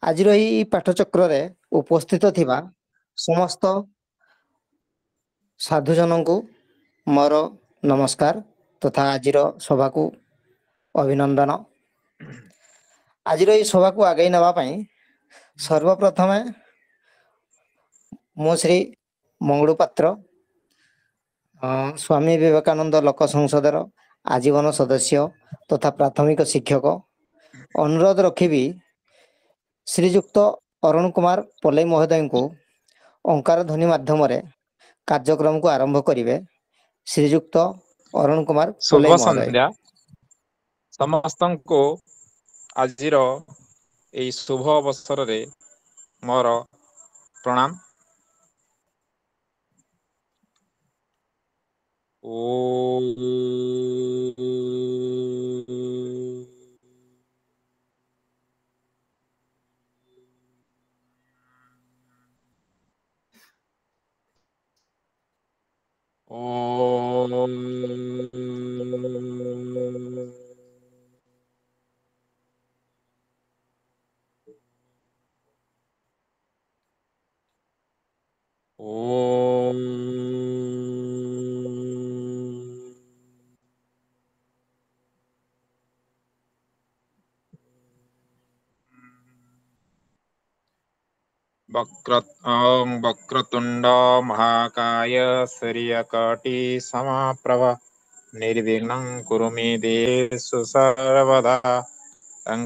ଆଜିର ଏହି ପାଠଚକ୍ରରେ ଉପସ୍ଥିତ ଥିବା ସମସ୍ତ ସାଧୁଜନଙ୍କୁ ମୋର ନମସ୍କାର ତଥା ଆଜିର ସଭାକୁ ଅଭିନନ୍ଦନ। ଆଜିର ଏହି ସଭାକୁ ଆଗେଇ ନେବା ପାଇଁ ସର୍ବପ୍ରଥମେ ମୁଁ ଶ୍ରୀ ମଙ୍ଗଳୁ ପାତ୍ର ସ୍ୱାମୀ ବିବେକାନନ୍ଦ ଲୋକ ସଂସଦର ଆଜୀବନ ସଦସ୍ୟ ତଥା ପ୍ରାଥମିକ ଶିକ୍ଷକ ଅନୁରୋଧ ରଖିବି ଶ୍ରୀଯୁକ୍ତ ଅରୁଣ କୁମାର ପଲେଇ ମହୋଦୟଙ୍କୁ ଓଙ୍କାର ଧ୍ୱନି ମାଧ୍ୟମରେ କାର୍ଯ୍ୟକ୍ରମକୁ ଆରମ୍ଭ କରିବେ। ଶ୍ରୀଯୁକ୍ତ ଅରୁଣ କୁମାର ଶୁଭ ପଲେଇ ମହୋଦୟ। ସନ୍ଧ୍ୟା ସମସ୍ତଙ୍କୁ ଆଜିର ଏହି ଶୁଭ ଅବସରରେ ମୋର ପ୍ରଣାମ। वक्रतुंड महाकाय सूर्यकोटि समप्रभ निर्विघ्नं कुरु मे देवेषु सर्वदा।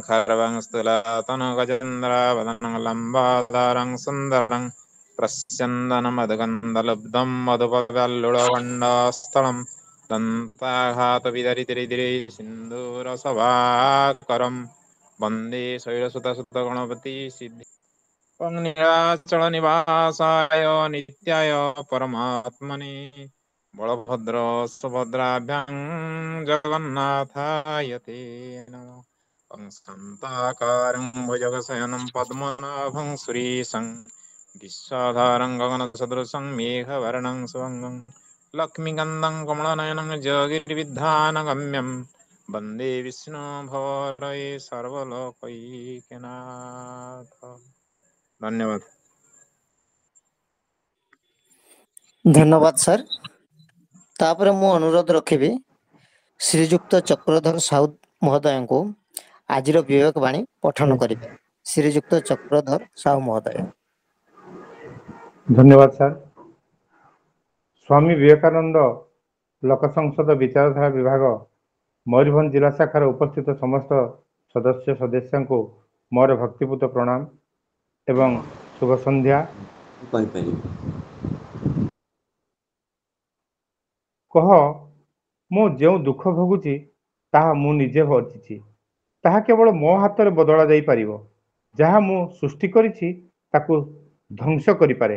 खर्वं स्तुलातनु गजेन्द्र वदनं लम्बाधारं सुन्दरं प्रस्यन्दनमधुगन्धलब्धं मधुपगल्लुळगण्डस्थलं दन्ताघातविदरितिरिदिरे सिन्धूरसभाकरं वन्दे शैलसुतसुतगणपति सिद्धि नीलाचल निवासाय नित्याय परमात्मने बलभद्र सुभद्राभ्यां जगन्नाथाय ते नमः। शान्ताकारं भुजगशयनं पद्मनाभं सुरेशं विश्वाधारं गगनसदृशं मेघवर्णं शुभङ्गं लक्ष्मीकान्तं कमलनयनं योगिर्विद्यानगम्यं वन्दे विष्णु भवरये सर्वलोकैकनाथ। धन्यवाद। ଧନ୍ୟବାଦ ସାର୍। ତାପରେ ମୁଁ ଅନୁରୋଧ ରଖିବି ଶ୍ରୀଯୁକ୍ତ ଚକ୍ରଧର ସାହୁ ମହୋଦୟଙ୍କୁ ଆଜିର ବିବେକ ବାଣୀ ପଠନ କରିବେ। ଶ୍ରୀଯୁକ୍ତ ଚକ୍ରଧର ସାହୁ ମହୋଦୟ। ଧନ୍ୟବାଦ ସାର୍। ସ୍ୱାମୀ ବିବେକାନନ୍ଦ ଲୋକ ସଂସଦ ବିଚାରଧାରା ବିଭାଗ ମୟୂରଭଞ୍ଜ ଜିଲ୍ଲା ଶାଖାର ଉପସ୍ଥିତ ସମସ୍ତ ସଦସ୍ୟ ସଦସ୍ୟଙ୍କୁ ମୋର ଭକ୍ତିପୂତ ପ୍ରଣାମ ଏବଂ ଶୁଭ ସନ୍ଧ୍ୟା। କହ, ମୁଁ ଯେଉଁ ଦୁଃଖ ଭୋଗୁଛି ତାହା ମୁଁ ନିଜେ ଭୋଗିଛି। ତାହା କେବଳ ମୋ ହାତରେ ବଦଳା ଯାଇପାରିବ। ଯାହା ମୁଁ ସୃଷ୍ଟି କରିଛି ତାକୁ ଧ୍ୱଂସ କରିପାରେ।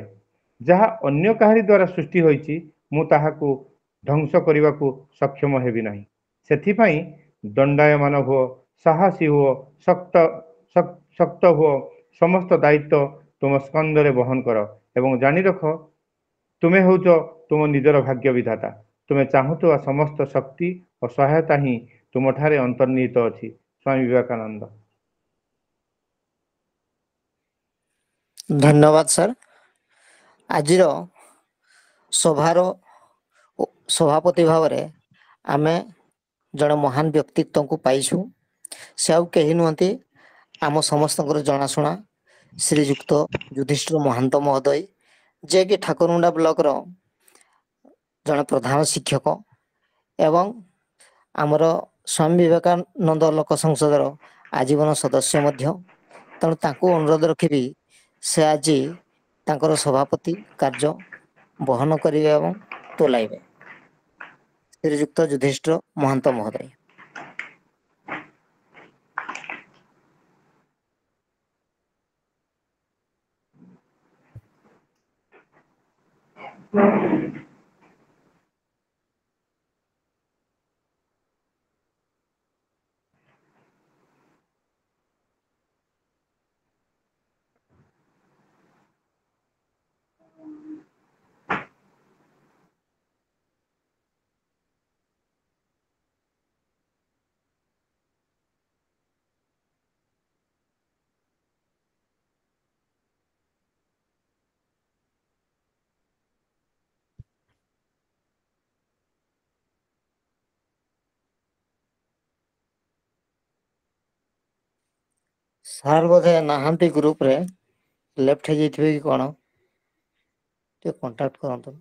ଯାହା ଅନ୍ୟ କାହାରି ଦ୍ୱାରା ସୃଷ୍ଟି ହୋଇଛି ମୁଁ ତାହାକୁ ଧ୍ୱଂସ କରିବାକୁ ସକ୍ଷମ ହେବି ନାହିଁ। ସେଥିପାଇଁ ଦଣ୍ଡାୟମାନ ହୁଅ, ସାହସୀ ହୁଅ, ଶକ୍ତ ହୁଅ। ସମସ୍ତ ଦାୟିତ୍ୱ ତୁମ ସ୍କନ୍ଧରେ ବହନ କର ଏବଂ ଜାଣି ରଖ ତୁମେ ହେଉଛ ତୁମ ନିଜର ଭାଗ୍ୟ ବିଧାତା। ତୁମେ ଚାହୁଁଥିବା ସମସ୍ତ ଶକ୍ତି ଓ ସହାୟତା ହିଁ ତୁମଠାରେ ଅନ୍ତର୍ନିହିତ ଅଛି। ସ୍ୱାମୀ ବିବେକାନନ୍ଦ। ଧନ୍ୟବାଦ ସାର୍। ଆଜିର ସଭାର ସଭାପତି ଭାବରେ ଆମେ ଜଣେ ମହାନ ବ୍ୟକ୍ତିତ୍ୱଙ୍କୁ ପାଇଛୁ। ସେ ଆଉ କେହି ନୁହନ୍ତି, ଆମ ସମସ୍ତଙ୍କର ଜଣାଶୁଣା ଶ୍ରୀଯୁକ୍ତ ଯୁଧିଷ୍ଠିର ମହାନ୍ତ ମହୋଦୟ, ଯିଏକି ଠାକୁରମୁଣ୍ଡା ବ୍ଲକର ଜଣେ ପ୍ରଧାନ ଶିକ୍ଷକ ଏବଂ ଆମର ସ୍ୱାମୀ ବିବେକାନନ୍ଦ ଲୋକ ସଂସଦର ଆଜୀବନ ସଦସ୍ୟ ମଧ୍ୟ। ତେଣୁ ତାଙ୍କୁ ଅନୁରୋଧ ରଖିବି ସେ ଆଜି ତାଙ୍କର ସଭାପତି କାର୍ଯ୍ୟ ବହନ କରିବେ ଏବଂ ତୁଲାଇବେ। ଶ୍ରୀଯୁକ୍ତ ଯୁଧିଷ୍ଠିର ମହାନ୍ତ ମହୋଦୟ। ସାର୍ ବୋଧେ ନାହାନ୍ତି ଗ୍ରୁପରେ, ଲେଫ୍ଟ ହେଇଯାଇଥିବେ କି କ'ଣ? ଟିକେ କଣ୍ଟାକ୍ଟ କରନ୍ତୁ।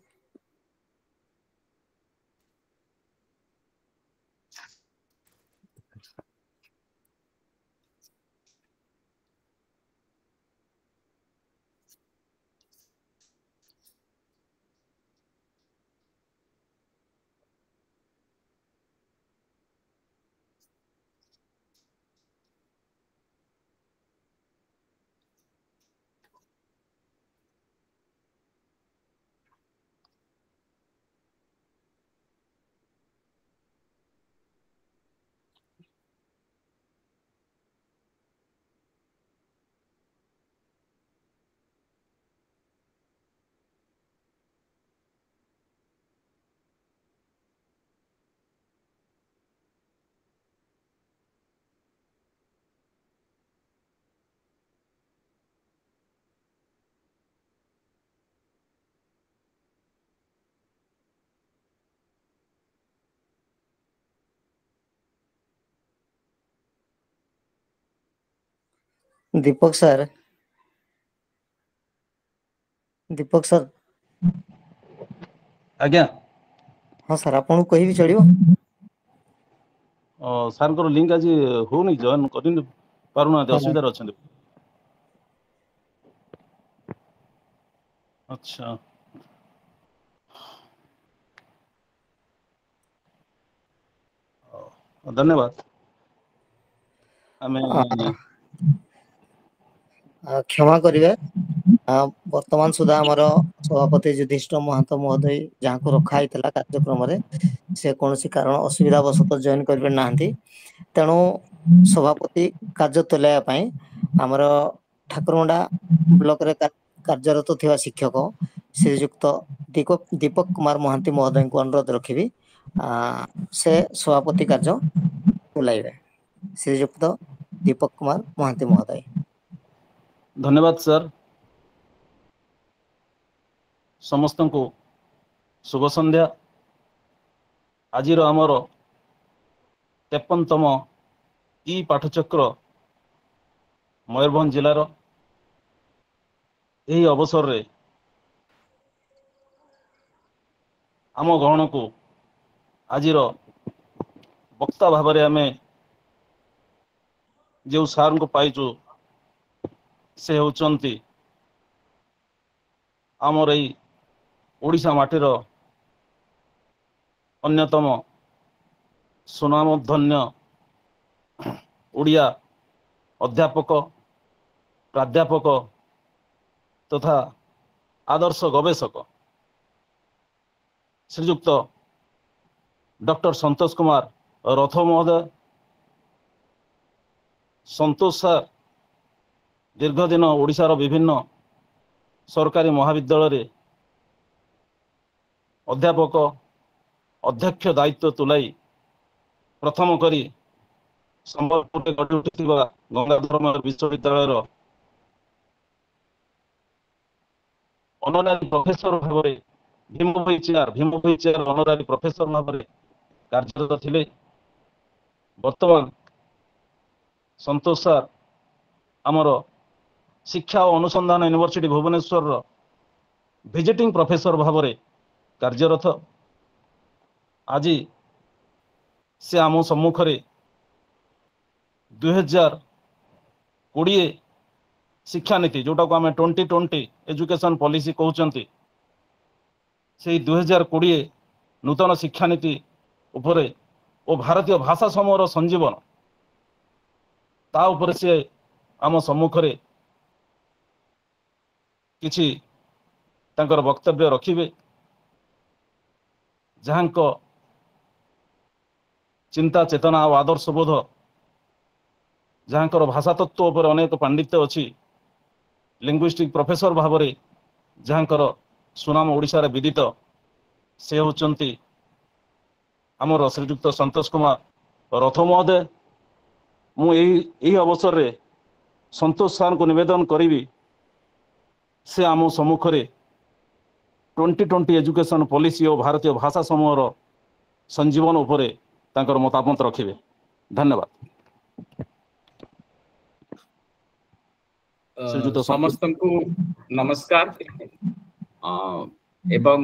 Deepak sir, Deepak sir. ଆଜ୍ଞା। ହଁ ସାର୍, ଆପଣଙ୍କୁ କହିବି ଚଳିବ? ସାର୍ଙ୍କର ଲିଙ୍କ ଆଜି ହଉନି, ଜଏନ୍ କରି ପାରୁନାହାନ୍ତି, ହଁ ଅସୁବିଧାରେ ଅଛନ୍ତି। ଆଚ୍ଛା। ଧନ୍ୟବାଦ। ଆମେ କ୍ଷମା କରିବେ, ବର୍ତ୍ତମାନ ସୁଦ୍ଧା ଆମର ସଭାପତି ଯୁଧିଷ୍ଠିର ମହାନ୍ତ ମହୋଦୟ ଯାହାକୁ ରଖା ହେଇଥିଲା କାର୍ଯ୍ୟକ୍ରମରେ, ସେ କୌଣସି କାରଣ ଅସୁବିଧା ବଶତଃ ଜଏନ୍ କରିପାରି ନାହାନ୍ତି। ତେଣୁ ସଭାପତି କାର୍ଯ୍ୟ ତୁଲାଇବା ପାଇଁ ଆମର ଠାକୁରମୁଣ୍ଡା ବ୍ଲକରେ କାର୍ଯ୍ୟରତ ଥିବା ଶିକ୍ଷକ ଶ୍ରୀଯୁକ୍ତ ଦୀପକ କୁମାର ମହାନ୍ତି ମହୋଦୟଙ୍କୁ ଅନୁରୋଧ ରଖିବି, ସେ ସଭାପତି କାର୍ଯ୍ୟ ତୁଲାଇବେ। ଶ୍ରୀଯୁକ୍ତ ଦୀପକ କୁମାର ମହାନ୍ତି ମହୋଦୟ। ଧନ୍ୟବାଦ ସାର୍। ସମସ୍ତଙ୍କୁ ଶୁଭ ସନ୍ଧ୍ୟା। ଆଜିର ଆମର 53ତମ ଇ ପାଠଚକ୍ର ମୟୂରଭଞ୍ଜ ଜିଲ୍ଲାର ଏହି ଅବସରରେ ଆମ ଗହଣକୁ ଆଜିର ବକ୍ତା ଭାବରେ ଆମେ ଯେଉଁ ସାରଙ୍କୁ ପାଇଛୁ, ସେ ହେଉଛନ୍ତି ଆମର ଏଇ ଓଡ଼ିଶା ମାଟିର ଅନ୍ୟତମ ସୁନାମଧନ୍ୟ ଓଡ଼ିଆ ଅଧ୍ୟାପକ, ପ୍ରାଧ୍ୟାପକ ତଥା ଆଦର୍ଶ ଗବେଷକ ଶ୍ରୀଯୁକ୍ତ ଡକ୍ଟର ସନ୍ତୋଷ କୁମାର ରଥ ମହୋଦୟ। ସନ୍ତୋଷ ସାର୍ ଦୀର୍ଘ ଦିନ ଓଡ଼ିଶାର ବିଭିନ୍ନ ସରକାରୀ ମହାବିଦ୍ୟାଳୟରେ ଅଧ୍ୟାପକ, ଅଧ୍ୟକ୍ଷ ଦାୟିତ୍ୱ ତୁଲାଇ ପ୍ରଥମ କରି ସମ୍ବଲପୁରରେ ଗଢ଼ି ଉଠିଥିବା ଗଙ୍ଗାଧର ମେହର ବିଶ୍ୱବିଦ୍ୟାଳୟର ଅନରାରୀ ପ୍ରଫେସର ଭାବରେ Bhima Bhoi chair honorary professor ଭାବରେ କାର୍ଯ୍ୟରତ ଥିଲେ। ବର୍ତ୍ତମାନ ସନ୍ତୋଷ ସାର୍ ଆମର ଶିକ୍ଷା ଓ ଅନୁସନ୍ଧାନ ୟୁନିଭର୍ସିଟି ଭୁବନେଶ୍ୱରର ଭିଜିଟିଂ ପ୍ରଫେସର ଭାବରେ କାର୍ଯ୍ୟରତ। ଆଜି ସେ ଆମ ସମ୍ମୁଖରେ 2020 ଶିକ୍ଷାନୀତି, ଯୋଉଟାକୁ ଆମେ 2020 ଏଜୁକେସନ ପଲିସି କହୁଛନ୍ତି, ସେଇ 2020 ନୂତନ ଶିକ୍ଷାନୀତି ଉପରେ ଓ ଭାରତୀୟ ଭାଷା ସମୂହର ସଞ୍ଜୀବନ, ତା ଉପରେ ସେ ଆମ ସମ୍ମୁଖରେ କିଛି ତାଙ୍କର ବକ୍ତବ୍ୟ ରଖିବେ, ଯାହାଙ୍କ ଚିନ୍ତା ଚେତନା ଓ ଆଦର୍ଶ ବୋଧ, ଯାହାଙ୍କର ଭାଷା ତତ୍ତ୍ୱ ଉପରେ ଅନେକ ପାଣ୍ଡିତ୍ୟ ଅଛି, ଲିଙ୍ଗୁଇଷ୍ଟିକ ପ୍ରଫେସର ଭାବରେ ଯାହାଙ୍କର ସୁନାମ ଓଡ଼ିଶାରେ ବିଦିତ, ସେ ହେଉଛନ୍ତି ଆମର ଶ୍ରୀଯୁକ୍ତ ସନ୍ତୋଷ କୁମାର ରଥ ମହୋଦୟ। ମୁଁ ଏହି ଅବସରରେ ସନ୍ତୋଷ ସାର୍ଙ୍କୁ ନିବେଦନ କରିବି, ସେ ଆମ ସମ୍ମୁଖରେ 2020 ଏଜୁକେସନ ପଲିସି ଓ ଭାରତୀୟ ଭାଷା ସମୂହର ସଞ୍ଜୀବନ ଉପରେ ତାଙ୍କର ମତାମତ ରଖିବେ। ଧନ୍ୟବାଦ। ଶ୍ରୀଯୁକ୍ତ समस्त को नमस्कार एवं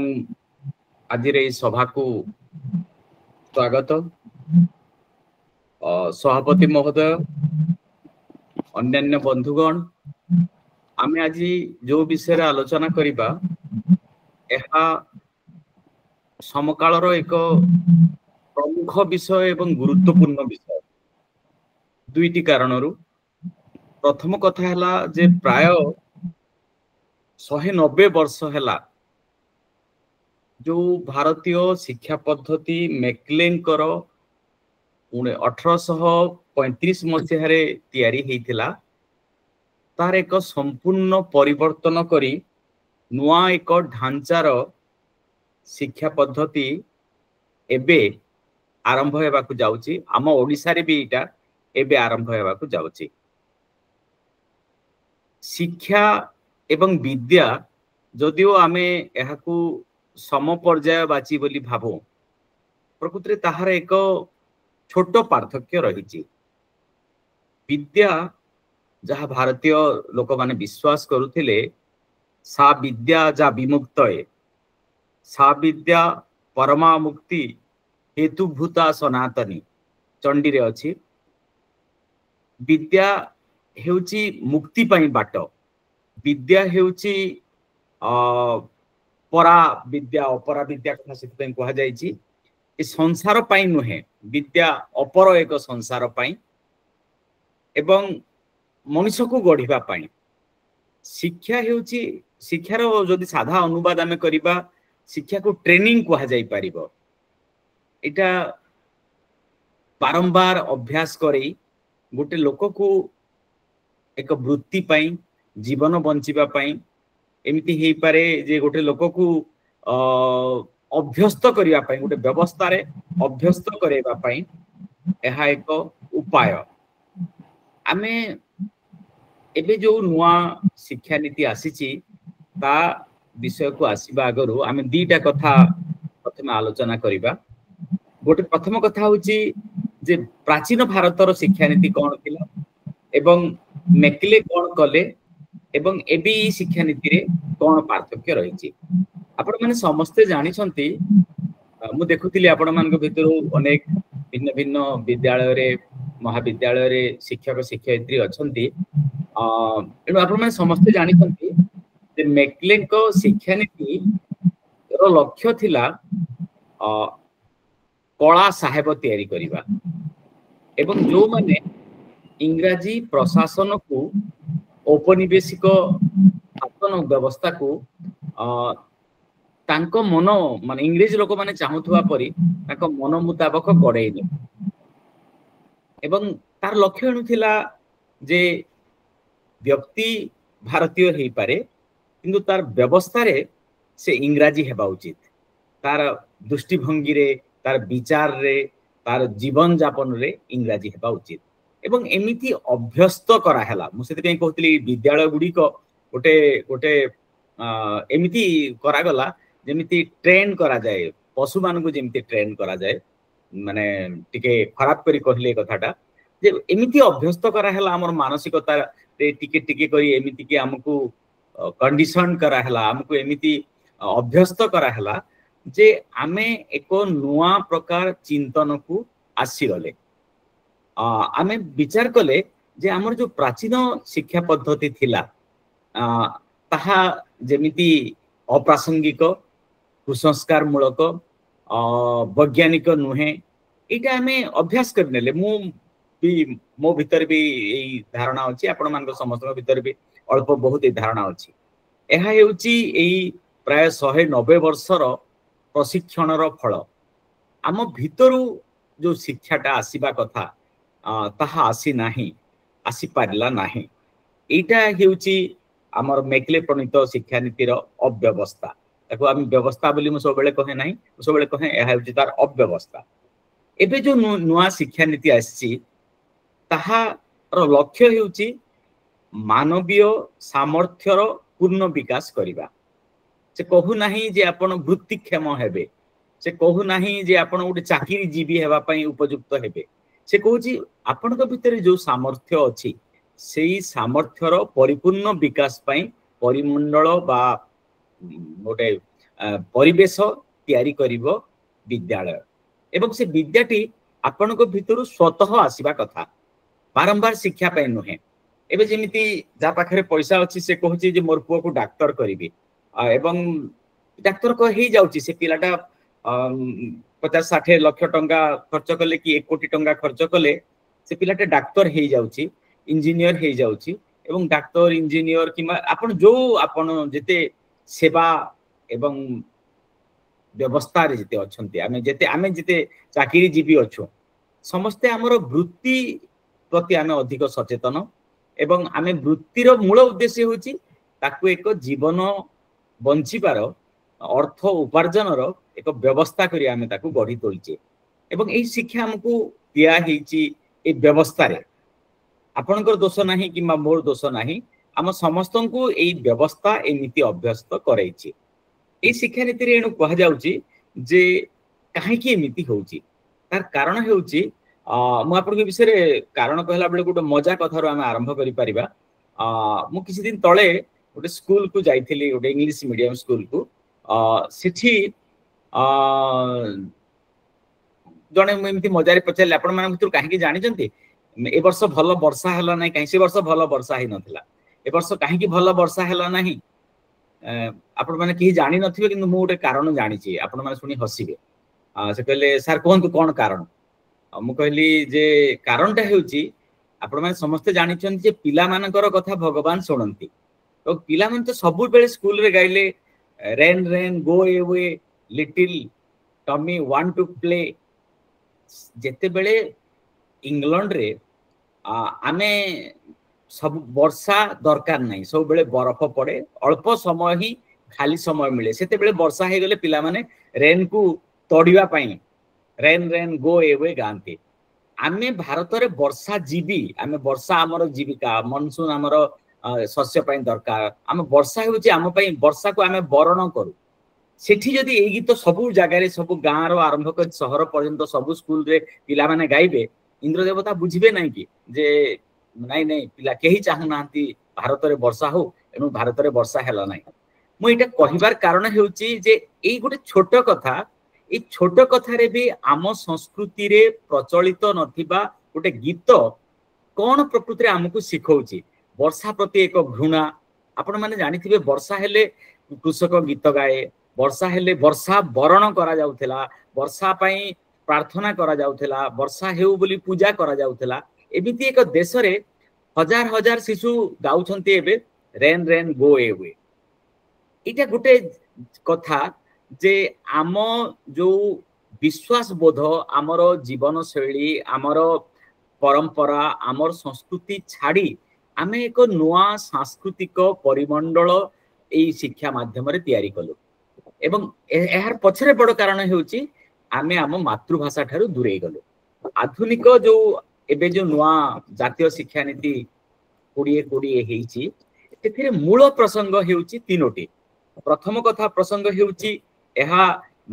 आज सभा को स्वागत सभापति महोदय अन्यान्य बंधुगण आमे आज जो विषय आलोचना करिबा एहा समकालर एक प्रमुख विषय एवं गुरुत्वपूर्ण विषय दुईटी कारणरू प्रथम कथा हला जे प्राय 190 वर्ष हला जो भारतीय शिक्षा पद्धति मैक्लेंकर 1835 मसीह तैयारी हेतिला तार एक संपूर्ण परिवर्तन करी नुआ एक ढांचार शिक्षा पद्धति एबे आरंभ हेबाकु जाउची आम ओडिसा रे भी इटा एबे आरंभ हेबाकु जाउची शिक्षा एवं विद्या जदिओ आमे एहाकु सम पर्याय बाची बोली भाबो प्रकृति ताहार एक छोट पार्थक्य रही विद्या जहाँ भारतीय लोक माने विश्वास करुथिले सा विद्या जा विमुक्त सा विद्या परमा मुक्ति हेतुभूता सनातनी चंडी रे अछि विद्या हेउची मुक्ति पाई बाट विद्या हेउची परा विद्या अपरा विद्या कथा से कहा जायछि ए संसार पाई नुहे विद्या अपर एक संसार पाई एवं मनुष्य को गढ़िबा पाई शिक्षा हेउची शिक्षार जदि साधा अनुवाद आमे करिबा शिक्षा को ट्रेनिंग कहा जाई परिबो एटा बारंबार अभ्यास करी गोटे लोक को एक वृत्ति पाई जीवन बंचिबा पाई एमिति हेई पारे जे गोटे लोक को अभ्यस्त करिया पाई गोटे व्यवस्था रे अभ्यस्त करेबा पाई एहा एक उपाय आमे एबे जो नुआ शिक्षा नीति आसीची ता विषय को आसीबा आगरु आमे दीटा कथा प्रथम आलोचना करिबा गोटे प्रथम कथा होची जे प्राचीन भारतर शिक्षा नीति कोन थिला एवं मैक्ले कोन कले एवं एबी शिक्षा नीति रे कोन पार्थक्य रहिची आपण माने समस्ते जानि छंती मु देखुतिली आपण मान भितर अनेक भिन्न भिन्न विद्यालय रे महाविद्यालय रे शिक्षक शिक्षयित्री अछंती एनु आपण माने समस्ते जानि छंती जे मैक्ले को शिक्षा नीति रो लक्ष्य थिला कला साहेब तैयारी करिबा एवं जो माने इंग्राजी प्रशासन को औपनिवेशिक शासन व्यवस्था को तांको मन माने इंग्रेज लोक माने चाहुथुवा परी तांको मन मुताबक गड़ेइले एवं तार लक्ष्य अनुथिला जे व्यक्ति भारतीय हेई पारे किंतु तार व्यवस्था रे से इंग्राजी हेबा उचित तार दृष्टिभंगी रे तार विचार रे तार जीवन यापन रे इंग्राजी हेबा उचित एवं एमिति अभ्यस्त करा हला मु सेति पे कहतली विद्यालय गुडी को गोटे गोटे एमिति करा गला जेमिति ट्रेन करा जाए पशु मान को जेमिति ट्रेन करा जाए माने टिके खराब करी कहले कथाटा जे एमिति अभ्यस्त करा हला हमर मानसिकता रे टिके टिके करी एमिति कि हमकु कंडीशन करा हला हमकु एमिति अभ्यस्त करा हला जे आमे एको नुआ प्रकार चिंतन को आसी गले आमे विचार कले जे हमर जो प्राचीन शिक्षा पद्धति थिला ताहा जेमिति अप्रासंगिक कुसंस्कार मूलक वैज्ञानिक नुहे एटा आमे अभ्यास करनेले मो भीतर भी एई धारणा अछि आपण मान समस्त भीतर भी अल्प बहुत ए धारणा अछि एहा हेउची एई प्राय 190 वर्षर प्रशिक्षणर फल आम भीतरु जो शिक्षाटा आसीबा कथा ताहा आसी नाही आसी पारला नाही एटा हेउची हमर मैक्ले प्रणीत शिक्षा नीतिर अव्यवस्था ताको आम व्यवस्था बोली मु सब बेले कहे नाही सब बेले कहे एहा हेउची तार अव्यवस्था एबे जो नुआ शिक्षा नीति आसी ताहार लक्ष्य हेउची मानवीय सामर्थ्यर पूर्ण विकास करिबा से कहू नाही जे आपण वृत्तिक्षम हेबे से कहू नाही जे आपण गोटे चाकरी जीवी हेबा पई उपयुक्त हेबे से कहूची आपण भीतर जो सामर्थ्य अछि सेई सामर्थ्यर परिपूर्ण विकास पाई परिमंडल बा गोटे परिवेश तैयारी करिवो विद्यालय एवं से विद्याटी आपन को भितर स्वतः आसीबा कथा बारंबार शिक्षा पाई नुहे एबे जेमिति जा पाखरे पैसा अछि से कहूची जे मोर पुओ को डॉक्टर करिवि एवं डॉक्टर को ही जाउची से पिलाटा 50-60 लाख टंका खर्च कले कि 1 कोटी टंका खर्च कले से पिलाटे डॉक्टर हे जाउची इंजीनियर हे जाउची एवं डॉक्टर इंजीनियर किमा आपण जो आपण जेते सेवा एवं व्यवस्था रे जेते अछंती आमे जेते चाकरी जीवी अछु समस्ते हमर वृत्ति प्रति आमे अधिक सचेतन एवं आमे वृत्तिर मूल उद्देश्य होची ताकू एक जीवन बंचिबार अर्थ उपार्जन रो एक व्यवस्था करी आमे ताकू गढ़ी तोलचे एवं एही शिक्षा हमकू दिया हेची ए व्यवस्था रे आपनकर दोष नाही कि मोर दोष नाही आम समस्तन को एही व्यवस्था ए नीति अभ्यस्त करैची ए शिक्षा नीति रे एनु कहा जाउची जे काहे कि एमिति होउची तार कारण हेउची मु आपन के विषय रे कारण कहला बेले गोटे मजा कथा रो आमे आरंभ करि परिबा मु किछि दिन तळे गोटे स्कूल को जाइथिली गोटे इंग्लिश मीडियम स्कूल को सेठी जने एमती मजारे पचारे आपण मान भितर काहे कि जानि जंती ए वर्ष भलो वर्षा हला नै काहे से वर्ष भलो वर्षा हि नथिला ए वर्ष काहे कि भलो वर्षा हला नाही आपण माने कि जानि नथिबे किंतु मु गोटे कारण जानि छी आपण माने सुनी हसिबे से कहले सर कोन कोन कारण मु कहली जे कारणटा हेउची आपण माने समस्त जानि छन जे पिला मानकर कथा भगवान सुनंती तो पिला मन तो सब बेले स्कूल रे गाइले rain rain go away little Tommy want to play जेते बेले इंग्लैंड रे आमे सब वर्षा दरकार नहीं सब बेले बरफ पड़े अल्प समय ही खाली समय मिले सेते बेले वर्षा हे गले पिला माने रेन को तोड़िबा पई रेन रेन गो अवे गांती आमे भारत रे वर्षा जीवी आमे वर्षा हमर जीविका मानसून हमर शस्य पई दरकार आमे वर्षा होची आम पई वर्षा को आमे बरण करू सेठी जदी एई गीत सब जगह रे सब गां रो आरंभ कर शहर पर्यंत सब स्कूल रे पिला माने गाइबे इंद्र देवता बुझिबे नाही कि जे नाही नाही पिला केही चाहू नांती भारत रे वर्षा हो एनु भारत रे वर्षा हैला नाही मु एटा कहिबार कारण हेउची जे एई गोटे छोट कथा ए छोट कथा रे भी आम संस्कृति रे प्रचलित नथिबा गोटे गीत कोन प्रकृति रे हमकु सिखौची वर्षा प्रति एक घृणा आपण माने जानिथिबे वर्षा हेले कृषक गीत गाए वर्षा हेले वर्षा वरण करा जाउथला वर्षा पई प्रार्थना करा जाउथला वर्षा हेउ बोली पूजा करा जाउथला एमिति एक देश रे हजार हजार शिशु गाउछन्ती एबे रेन रेन गो अवे इटा गुटे कथा जे आम जो विश्वास बोध आमर जीवन शैली आमर परंपरा आमर संस्कृति छाड़ी आमे एक नुआ सांस्कृतिक परिमंडल एई शिक्षा माध्यम रे तयारी कलु एवं एहार पछरे बड़ कारण हेउची आमे आम मातृभाषा ठारू दूरे गलु आधुनिक जो एबे जो नुआ जातीय शिक्षा नीति 2020 हेइची एथिरे मूल प्रसंग हेउची तीनोटी प्रथम कथा प्रसंग हेउची एहा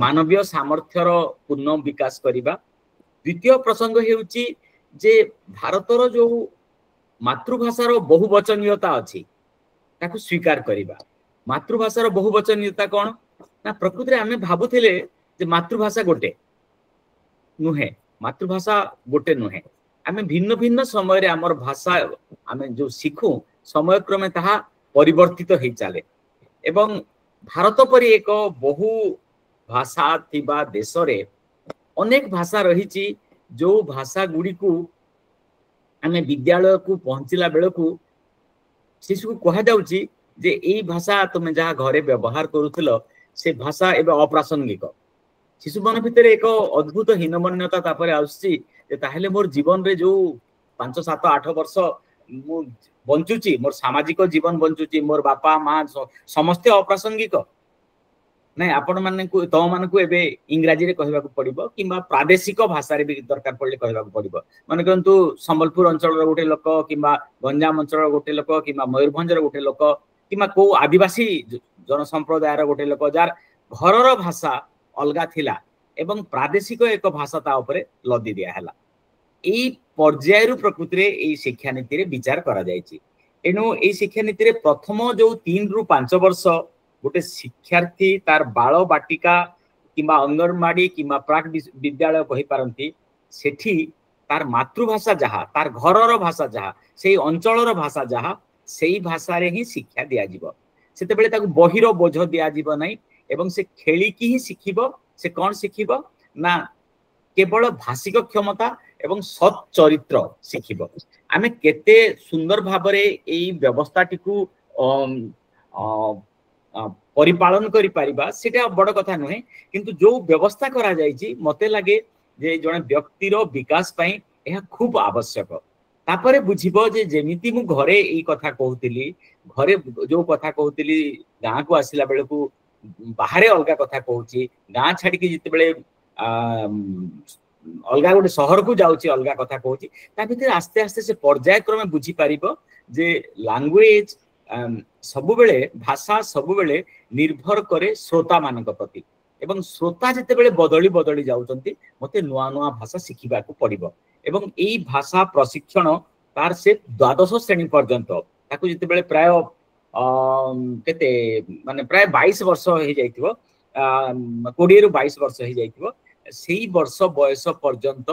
मानवीय सामर्थ्यर पूर्ण विकास करिबा द्वितीय प्रसंग हेउची जे भारतर जो मातृभाषार बहुवचनीयता अछि ताकू स्वीकार करिबा मातृभाषार बहुवचनीयता कोन ना प्रकृति आमे भाबुथिले जे मातृभाषा गोटे नुहे मातृभाषा गोटे नुहे आमे भिन्न भिन्न समय रे हमर भाषा आमे जो सिखु समय क्रमे ताहा परिवर्तित हेइ चाले एवं भारत परि एक बहु भाषा थिबा देश रे अनेक भाषा रहिची जो भाषा गुडी को आमे विद्यालय को पहुंचला बेले को शिशु को कहा जाउची जे एई भाषा तुमे जहा घरे व्यवहार करूथिलो से भाषा एबे अप्रासंगिक शिशु मन भितर एक अद्भुत हीनमन्यता तापरे आउची जे ताहेले मोर जीवन रे जो 5 7 8 वर्ष मु बंचुची मोर सामाजिक जीवन बंचुची मोर बापा मां समस्त अप्रासंगिक नै आपण माने को तो मान को एबे इंग्रजी रे कहबा को पड़िबो किबा प्रादेशिक भाषा रे भी दरकार पड़ले कहबा को पड़िबो माने कंतु संबलपुर अंचल रो गोटे लोक किबा गंजाम अंचल रो गोटे लोक किबा मयूरभंज रो गोटे लोक किबा को आदिवासी जन संप्रदाय रो गोटे लोक जार घर रो भाषा अलगा थिला एवं प्रादेशिक एक भाषा ता ऊपर लदी दिया हला एई पर्यायरु प्रकृति रे एई शिक्षा नीति रे विचार करा जायछि। एनु एई शिक्षा नीति रे प्रथम जो 3 रु 5 वर्ष गोटे शिक्षार्थी तार बाल बाटिका किंबा अंगनवाड़ी किंबा प्राक विद्यालय कहि पारंती सेठी तार मातृभाषा जहा तार घरर भाषा जहा सेई अंचलर भाषा जहा सेई भाषा रे ही शिक्षा दिया जिवो। सेते बेले ताकू बहिरो बोझ दिया जिवो नै एवं से खेली की ही शिखिबो। से कोन शिखिबो ना केवल भाषिक क्षमता एवं सत् चरित्र शिखिबो। आमे केते सुंदर भाबरे एई व्यवस्थाटिकू परिपालन करि पारिबा सेटा बड़ कथा नुहे, किंतु जो व्यवस्था करा जायछि मते लागे जे जने व्यक्तिर विकास पई एहा खूब आवश्यक। तापरे बुझिबो जे जेमिति मु घरे एई कथा कहउतिली, घरे जो कथा कहउतिली गां को आसिला बेलकू बाहरे अलगा कथा कहउची, गां छाडी के जिते बेले अलगा गोटे शहर को जाउची अलगा कथा कहउची, ता भितर आस्ते आस्ते से पर्याय क्रमे बुझी पारिबो जे लैंग्वेज सबु बेले भाषा सबु बेले निर्भर करे श्रोता मानक प्रति एवं श्रोता जिते बेले बदली बदली जाउचंती मते नुआ नुआ भाषा शिखिबा को पड़िबो। एवं एई भाषा प्रशिक्षण तार से द्वादश श्रेणी पर्यंत ताकू जिते बेले प्राय केते माने प्राय 22 वर्ष हे जाइतिबो, 20 रु 22 वर्ष हे जाइतिबो, सेई वर्ष बयस पर्यंत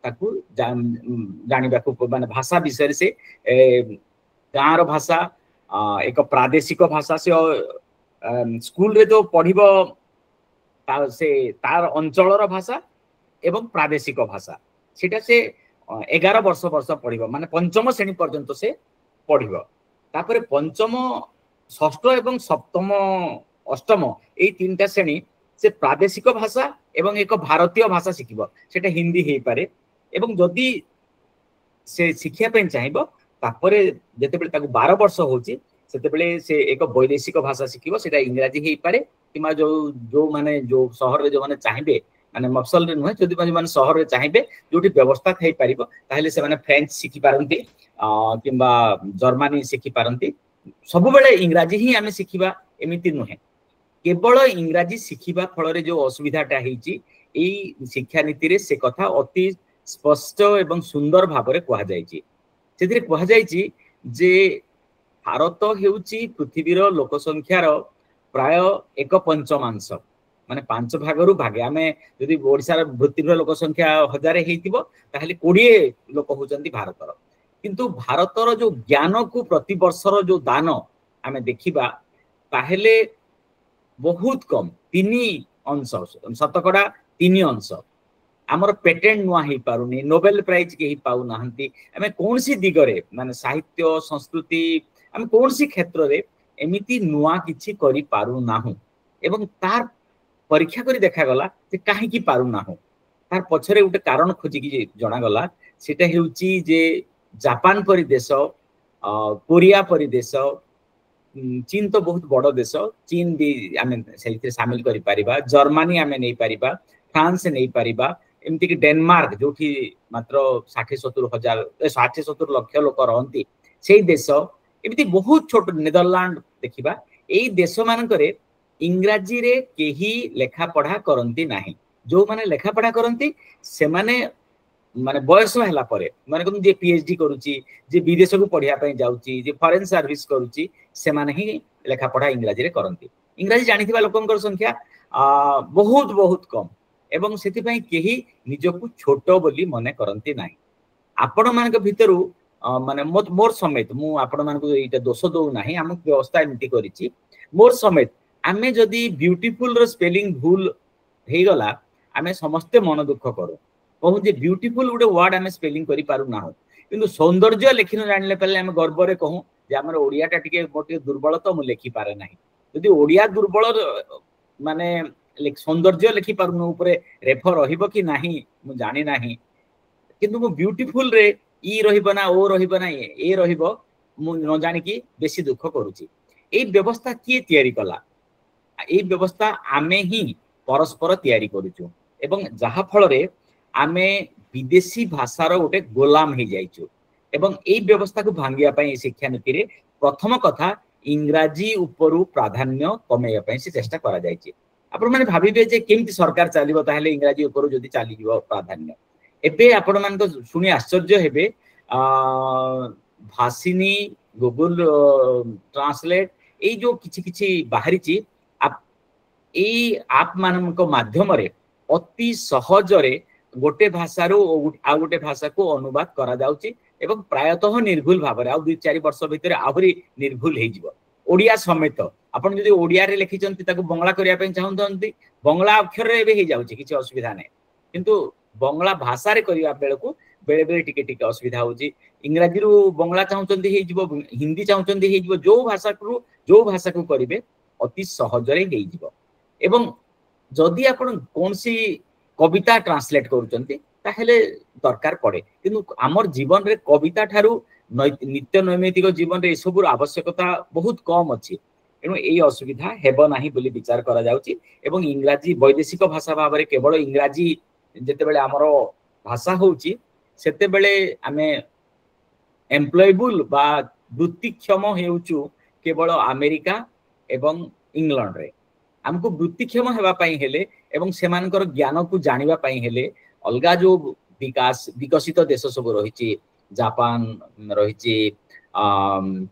ताकू जानिबा को माने भाषा विषय से गाँर भाषा एक प्रादेशिक भाषा से स्कूल रे जो पढ़िबो से तार अंचलर भाषा एवं प्रादेशिक भाषा सेटा से 11 वर्ष पढ़िबो, माने पंचम श्रेणी पर्यंत से पढ़िबो। तापरे पंचम षष्ठ एवं सप्तम अष्टम एई तीनटा श्रेणी से प्रादेशिक भाषा एवं एक भारतीय भाषा शिखिबो। सेटा हिंदी हे पारे एवं जदि से शिक्षा पे चाहिबो तापरे जेते बेले ताकू 12 वर्ष होची सेते बेले से एक वैदेशिक भाषा शिखिबो। सेटा इंग्रजी हे पारे किमा जो माने जो शहर रे जो माने चाहिबे माने मफसल रे नुहे, जदि माने शहर रे चाहिबे जोटी व्यवस्था थई पारिबो ताहेले से माने फ्रेंच शिखि पारंती किंबा जर्मनी शिखि पारंती। सब बेले इंग्रजी ही आमे शिखिबा एमिति नुहे। केवल इंग्रजी शिखिबा फल रे जो असुविधाटा हेची एई शिक्षा नीति रे से कथा अति स्पष्ट एवं सुंदर भाबरे कहा जायछि। सेतिरे कहा जायछि जे भारत हेउची पृथ्वीर लोक संख्यार प्राय 1/5 माने 5 भागरु भागे। आमे यदि ओडिसा पृथ्वीर लोक संख्या 1000 हेइतिबो ताहले 20 लोक होचंती भारतर, किंतु भारतर जो ज्ञान को प्रति वर्षर जो दान आमे देखिबा ताहले बहुत कम 3 अंश, शतकड़ा 3 अंश। आमर पेटेंट नुआ ही पारुनी, नोबेल प्राइज के ही पाउ नाहंती। आमे कोनसी दिगरे माने साहित्य संस्कृति आमे कोनसी क्षेत्र रे एमिति नुआ किछि करि पारु नाहु एवं तार परीक्षा करी देखा गला जे काहे की पारु नाहु। तार पछरे उटे कारण खोजि कि जणा गला सेटा हेउची जे जापान परि देश, कोरिया परि देश, चीन तो बहुत बड़ देश, चीन भी आमे सेलिते शामिल करि परिबा, जर्मनी आमे नै परिबा, फ्रांस नै परिबा, एमती कि डेनमार्क जोठी मात्र 60-70 हजार 60-70 लाख लोक रहंती सेई देश, एमती बहुत छोट नेदरलैंड देखिबा। एई देश मानकरे इंग्रजी रे केही लेखा पढ़ा करंती नाही। जो माने लेखा पढ़ा करंती से माने बयस होला परे माने कोन जे पीएचडी करूची, जे विदेश को पढ़िया पई जाउची, जे फॉरेन सर्विस करूची, से माने ही लेखा पढ़ा इंग्रजी रे करंती। इंग्रजी जानिथिबा लोकंकर संख्या बहुत बहुत कम एवं सेति पई केही निजको छोट बोली मने करंती नाही। आपण मानक भितरु माने मोर समेत मु आपण मानक एटा दोष दउ नाही, हम व्यवस्था एमती करिछि मोर समेत आमे जदी ब्यूटीफुल रो स्पेलिंग भूल हे गला आमे समस्त मन दुख करू, कहू जे ब्यूटीफुल गुटे वर्ड आमे स्पेलिंग करि पारु ना हो, किंतु सौंदर्य लेखिन जानले पले आमे गर्व रे कहू जे हमर ओडियाटा टिके मोटे दुर्बल तो मु लेखि पारे नाही। जदी ओडिया दुर्बल माने सौंदर्य लेखि पारु ऊपर रेफर रहिबो कि नाही मु जानि नाही, किंतु मु ब्यूटीफुल रे ई रहिबो ना ओ रहिबो ना ए रहिबो मु न जानि कि बेसी दुख करूची। ए व्यवस्था किए तयारी कला, ए व्यवस्था आमे ही परस्पर तयारी करूछु एवं जहा फल रे आमे विदेशी भाषार गोटे गोलाम हो जाइछु एवं ए व्यवस्था को भांगिया पई शिक्षा नीति रे प्रथम कथा इंग्रजी उपरु प्राधान्य कमेया पई से चेष्टा करा जाइछि। आपण माने भाबिबे जे केमति सरकार चलिबो ताहेले इंग्रजी उपरु जदी चली जीवो प्राधान्य, एबे आपण मान शुणी आश्चर्य हेबे भाषिनी गूगल ट्रांसलेट ए जो किछि किछि बाहरी ची आप मान माध्यम अति सहज गोटे भाषा आ गोटे भाषा को अनुवाद करा जाउची एवं प्रायतः निर्भुल भाव में 2-4 वर्ष भितर आहरी निर्भुल हो ओडिया समेत आपण जदि ओडिया रे लिखिचंती ताको बंगला करिया पे चाहुंतंती बंगला अक्षर रे भी हो जाउची किछि असुविधा नै किंतु बंगला भाषा रे करिया बेलको बेले बेले टिके टिके असुविधा होची इंग्रजी रु बंगला चाहुंतंती हे जिवो हिंदी चाहुंतंती हे जिवो जो भाषा को करिवे अति सहज रे हे जिवो एवं जदि आपण कोनसी कविता ट्रांसलेट करूचंती ताहेले दरकार पड़े किंतु आमर जीवन रे कविता ठारू नित्य नैमित्तिक जीवन रे सबुर आवश्यकता बहुत कम अछि एनु एई असुविधा हेबो नाही बोली विचार करा जाउची एवं इंग्रजी वैदेशिक भाषा भाव रे केवल इंग्रजी जेते बेले हमर भाषा होउची सेते बेले आमे एम्प्लॉयबल बा वृत्तिक्षम हेउचु केवल अमेरिका एवं इंग्लैंड रे हमको वृत्तिक्षम हेबा पई हेले एवं सेमानकर ज्ञान को जानिबा पई हेले अलगा जो विकसित देश सब रही जापान रही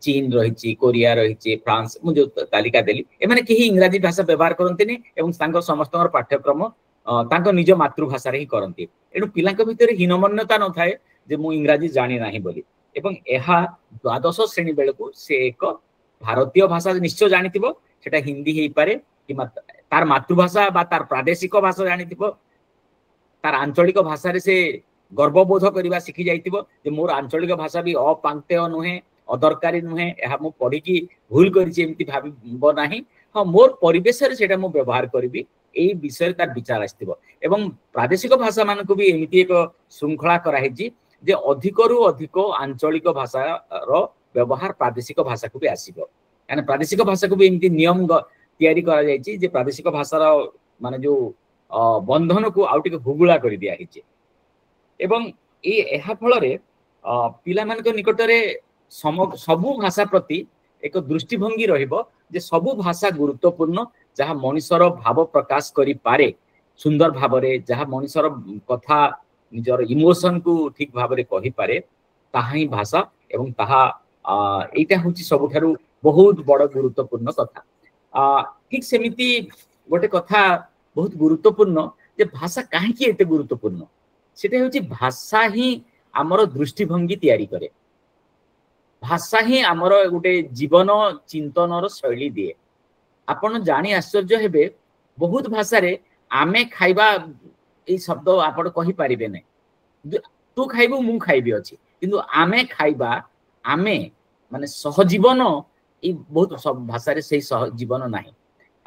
चीन रही कोरिया रही फ्रांस मुझे तालिका देली एमाने केही इंग्रजी भाषा व्यवहार करंतिनी एवं तांकर समस्तकर पाठ्यक्रम तांकर निज मातृभाषा रे ही करंती एनु पिलांक भितर हीनमन्यता न थाए जे मु इंग्रजी जानि नाही बोली एवं एहा द्वादश श्रेणी बेलको से एक भारतीय भाषा निश्चय जानिथिबो सेटा हिंदी हेई पारे कि तार मातृभाषा बा तार प्रादेशिक भाषा जानिथिबो तार आंचलिक भाषा रे से गर्वबोध करवा शिखी जाइतिबो जे मोर आंचलिक भाषा भी अपांक्तेय नुहे अदरकारी नुहे एहा मु पढ़ी की भूल करिछि एमति भाबिबो नाही हां मोर परिवेश रे सेटा मु व्यवहार करबी एई विषय तार विचार आस्तिबो एवं प्रादेशिक भाषा मान को भी एमति एक श्रृंखला करा हेछि जे अधिकरु अधिक आंचलिक भाषा रो व्यवहार प्रादेशिक भाषा को भी आसीबो यानी प्रादेशिक भाषा को भी एमति नियम तैयारी करा जाइछि जे प्रादेशिक भाषा रो माने जो बंधन को आउटिक भूगुला कर दिया हिचे एवं एहा फल रे पिला मान निकट रे सबु भाषा प्रति एक दृष्टिभंगी रहिबो जे सबु भाषा गुरुत्वपूर्ण जहाँ मनुष्यर भाव प्रकाश करि पारे सुंदर भाव रे जहाँ मनुष्यर कथा निजर इमोशन को ठीक भाव रे कहि पारे ताहा ही भाषा एवं ताहा एटा होची सबुठारु बहुत बड़ गुरुत्वपूर्ण कथा ठीक सेमिति गोटे कथा बहुत गुरुत्वपूर्ण जे भाषा काहे की एते गुरुत्वपूर्ण सेटा होची भाषा ही हमर दृष्टिभंगी तैयारी करे भाषा ही हमर गोटे जीवन चिंतनर शैली दिए आपण जानी आश्चर्य हेबे बहुत भाषा रे आमे खाइबा ए शब्द आपण कहि परिबे नै तू खाइबो मु खाइबी अछि किंतु आमे खाइबा आमे माने सहजीवन ए बहुत सब भाषा रे सेही सहजीवन नाही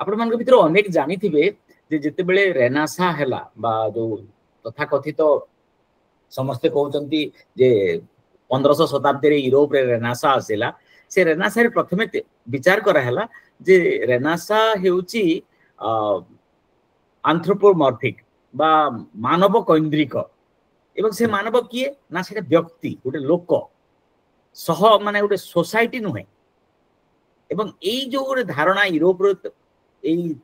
आपण मान भीतर अनेक जानि थिबे जे जेते बेले रेनासा हैला बा जो तथा कथित समस्ते कहउचंती जे 1500 शताब्दी रे यूरोप रे रेनासा आसेला से रेनासा रे प्रथमे विचार करा हैला जे रेनासा हेउची एंथ्रोपोमॉर्फिक बा मानव केंद्रिक एवं से मानव किए ना सेटा व्यक्ति गोटे लोक सह माने गोटे सोसाइटी नुहे एवं एई जो गोटे धारणा यूरोप रो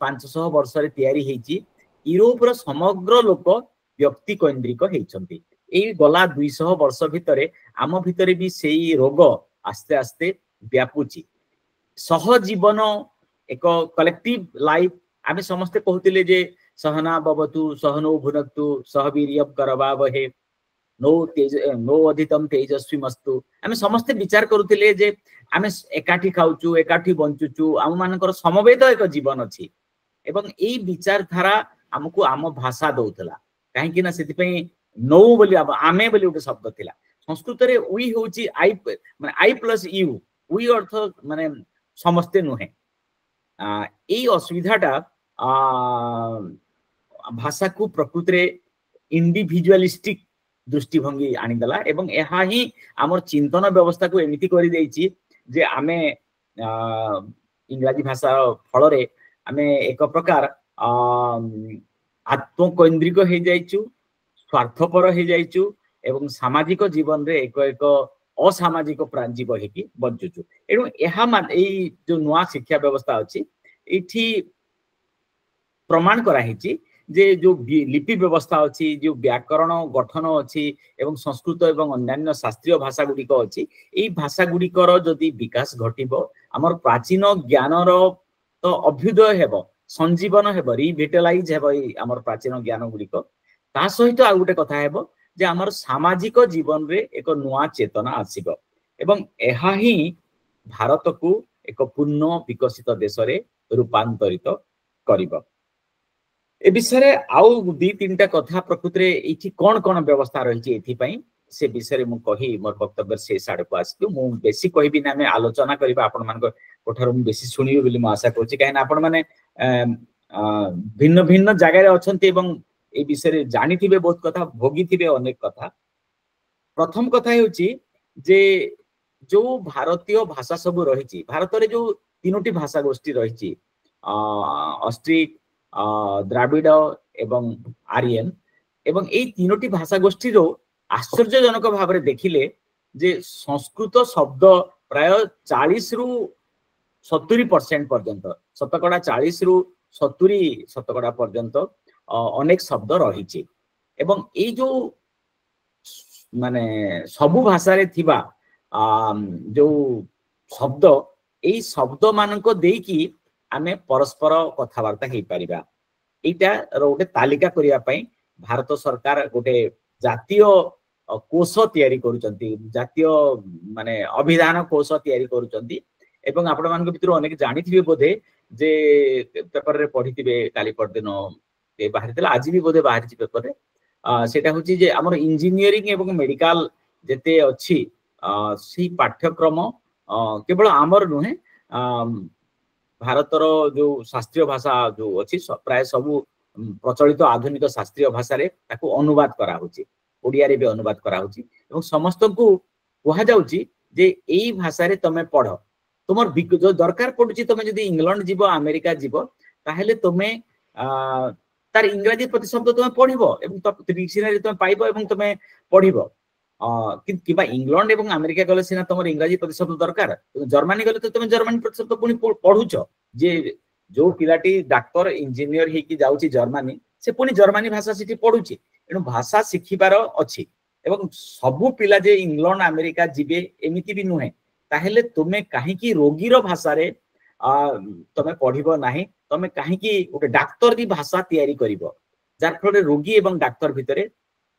500 वर्ष रे तैयारी हेची यूरोप रो समग्र लोक व्यक्ति केंद्रिक हेचंती एई गला 200 वर्ष भितरे आम भितरे भी सेई रोग आस्ते आस्ते व्यापुची सह जीवन एक कलेक्टिव लाइफ आमे समस्ते कहतिले जे सहना भवतु सहनो भुनक्तु सहवीर्यं करवावहे नो अधितम तेजस्वीमस्तु आमे समस्ते विचार करूतिले जे आमे एकाठी खाउचु एकाठी बंचुचु आम मानकर समवेत एक जीवन अछि एवं एई विचार धारा हमकु आम भाषा दउतला काहे कि ना सेति पई नो बोली आमे बोली उटे शब्द थिला संस्कृत रे वी होची आई माने आई प्लस यू वी अर्थ माने समस्ते नुहे एई असुविधाटा भाषा को प्रकृति रे इंडिविजुअलिस्टिक दृष्टिभंगी आनीदेला एवं एहा ही आमर चिंतन व्यवस्था को एमिति करि देइछि जे आमे इंग्रजी भाषा फल रे आमे एक प्रकार आत्मकेंद्रिक हो जाइछु स्वार्थपर हो जाइछु एवं सामाजिक जीवन रे एक असामाजिक जीव हेकी बंचुछु एणु एहा जो नुआ शिक्षा व्यवस्था अछि एठी प्रमाण करा हिची जे जो लिपि व्यवस्था अच्छी जो व्याकरण गठन अच्छी एवं संस्कृत एवं अन्यान्य शास्त्रीय भाषा गुड़िक अच्छी यही भाषा गुड़िकर जदि विकास घटिबो आमर प्राचीन ज्ञानर तो अभ्युदय हेबो संजीवन हेबो रिविटलाइज हेबो आमर प्राचीन ज्ञान गुड़िक ता सहित आ गोटे कथा हेबो जे आमर सामाजिक जीवन रे एक नुआ चेतना आसीबो एवं एहा ही भारत को एक पूर्ण विकसित देश रे रूपांतरित करिबो। ए विषय आउ दी तीनटा कथा प्रकृति रे इथि कोन कोन व्यवस्था रही एथि पई से विषय मु कही मोर वक्तव्य से साडे को आसी मु बेसी कहिबि ना मैं आलोचना करबा आपण मान कोठार मु बेसी सुनियो बोली मु आशा करछि काहे ना आपण माने भिन्न भिन्न जगह रे अछंती एवं ए विषय जानिथिबे बहुत कथा भोगिथिबे अनेक कथा। प्रथम कथा हेउछि जे जो भारतीय भाषा सब रही भारत रे जो तीनोटी भाषा गोष्ठी रही ऑस्ट्रिक द्राविड़ एवं आर्यन एवं ए तीनोटी भाषा गोष्ठी रो आश्चर्यजनक भाव में देखिले जे संस्कृत शब्द प्राय 40 रु 70% पर्यंत शतकड़ा 40 रु 70 शतकड़ा पर्यंत अनेक शब्द रही एवं ए जो माने सबु भाषा रे थिबा जो शब्द ए शब्द मानक देकी आमे परस्पर कथबार्ता हेई परिबा एटा गोटे तालिका करिया पई भारत सरकार गोटे जातीय कोष तैयारी करूचंती जातीय माने अभिधान कोष तैयारी करूचंती एवं आपण मान भितर अनेक जानिथिबे बोधे जे पेपर रे पढिथिबे काली परदिन ए बाहरितला आज भी बोधे बाहरिछि पेपर रे सेटा होची जे हमर इंजीनियरिंग एवं मेडिकल जेते अछि सी पाठ्यक्रम केवल आमर नुहे भारतर जो शास्त्रीय भाषा जो अच्छी प्राय सबू प्रचलित आधुनिक शास्त्रीय भाषा रे ताको अनुवाद करा होची ओडिया रे भी अनुवाद करा होची एवं समस्त को कहा जाउची जे एई भाषा रे तमे पढ तुमर जो दरकार पडुची तमे जदी इंग्लैंड जीवो अमेरिका जीवो ताहेले तमे तार इंग्रजी प्रतिशब्द तमे पढिबो एवं डिक्शनरी तमे पाइबो एवं तमे पढिबो किबा इंग्लैंड एवं अमेरिका गले सिना तमर इंग्रजी प्रतिशब्द दरकार जर्मनी गले तो तमे जर्मनी प्रतिशब्द पुनी पढुचो जे जो पिलाटी डाक्टर इंजीनियर हे की जाउची जर्मनी से पुनी जर्मनी भाषा सिटी पढुची एनु भाषा सिखिबार अछि एवं सबु पिला जे इंग्लैंड अमेरिका जिबे एमिति भी नुहे ताहेले तुमे काहे की रोगी रो भाषा रे तमे पढिबो नाही तमे काहे की ओटे डाक्टर दी भाषा तयारी करिवो जार फळे रोगी एवं डाक्टर भितरे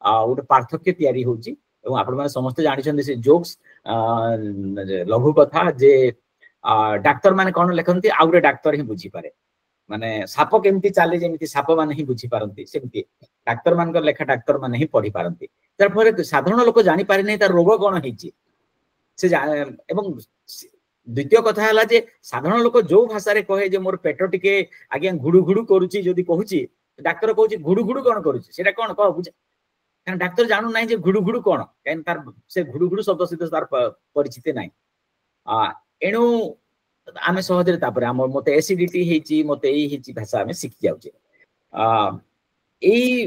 ओटे पार्थक्य तयारी होची एवं आपण माने समस्त जानि छन से जोक्स लघु कथा जे डाक्टर माने कोन लेखन्ती आउरे डाक्टर ही बुझी पारे माने साप केमती चाले जेमिति साप माने ही बुझी पारंती सेमती डाक्टर मान को लेखा डाक्टर माने ही पढी पारंती तार फरे साधारण लोक जानि पारे नै तार रोग कोन हेची से एवं द्वितीय कथा हला जे साधारण लोक जो भाषा रे कहे जे मोर पेट टिके आगे घुडु घुडु करूची जदी कहूची डाक्टर कहूची घुडु घुडु कोन करूची सेटा कोन कह बुझ कारण डाक्टर जानू नाही जे घुडु घुडु कोन काइन तार से घुडु घुडु शब्द सिद्ध तार परिचित नाही एणु आमे सहजरे तापर हम मते एसिडिटी हेची मते एई हेची भाषा आमे सिखि जाउचे एई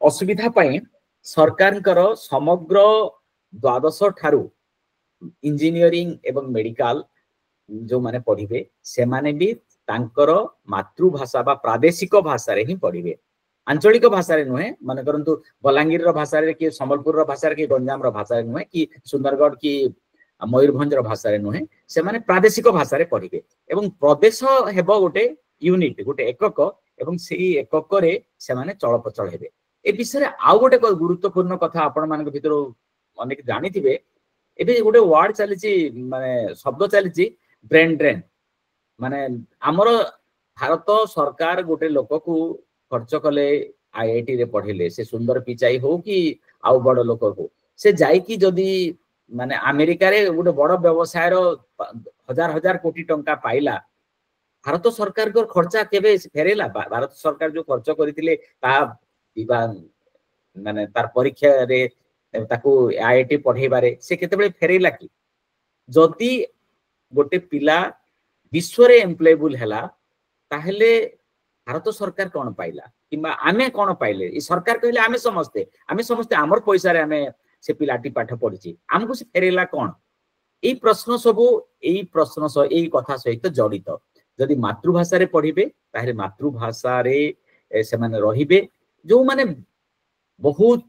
असुविधा पई सरकारकर समग्र 12 ठारू इंजीनियरिंग एवं मेडिकल जो माने पढिबे से माने भी तांकर मातृभाषा बा प्रादेशिक भाषा रे ही पढिबे आंचलिक भाषा रे नुहे माने करंतु बलांगीर रो भाषा रे कि संबलपुर रो भाषा रे कि गंजाम रो भाषा रे नुहे कि सुंदरगढ़ की मयूरभंज रो भाषा रे नुहे से माने प्रादेशिक भाषा रे पढिबे एवं प्रदेश हेबो गोटे यूनिट गोटे एकक एवं सेही एकक रे से माने चलप्रचल हेबे ए विषय आ गोटे गुरुत्वपूर्ण कथा आपण मान भितर अनेक जानिथिबे एबे गोटे वर्ड चलीची माने शब्द चलीची ब्रेन ड्रेन माने हमर भारत सरकार गोटे लोक को खर्च कले आईआईटी रे पढिले से सुंदर पिचाई हो कि आउ बड़ लोक को से जाई कि जदी माने अमेरिका रे गोटे बड़ व्यवसाय रो हजार हजार कोटी टंका पाइला भारत सरकार को खर्चा केबे फेरेला भारत सरकार जो खर्च करथिले ता माने तार परीक्षा रे ताकू आईआईटी पढेबारे से केतेबेले फेरेला कि जदी गोटे पिला विश्व रे एम्प्लॉयबल हैला ताहेले भारत सरकार कोन पाइला किबा आमे कोन पाइले ई सरकार कहले आमे समस्ते हमर पैसा रे आमे से पिलाटी पाठ पढिछि हमकु से फेरेला कोन एई प्रश्न सबु एई प्रश्न एई कथा सहित जडित जदि मातृभाषा रे पढिबे ताहेले मातृभाषा रे ସେମାନେ ରହିବେ ଯୋଉମାନେ ବହୁତ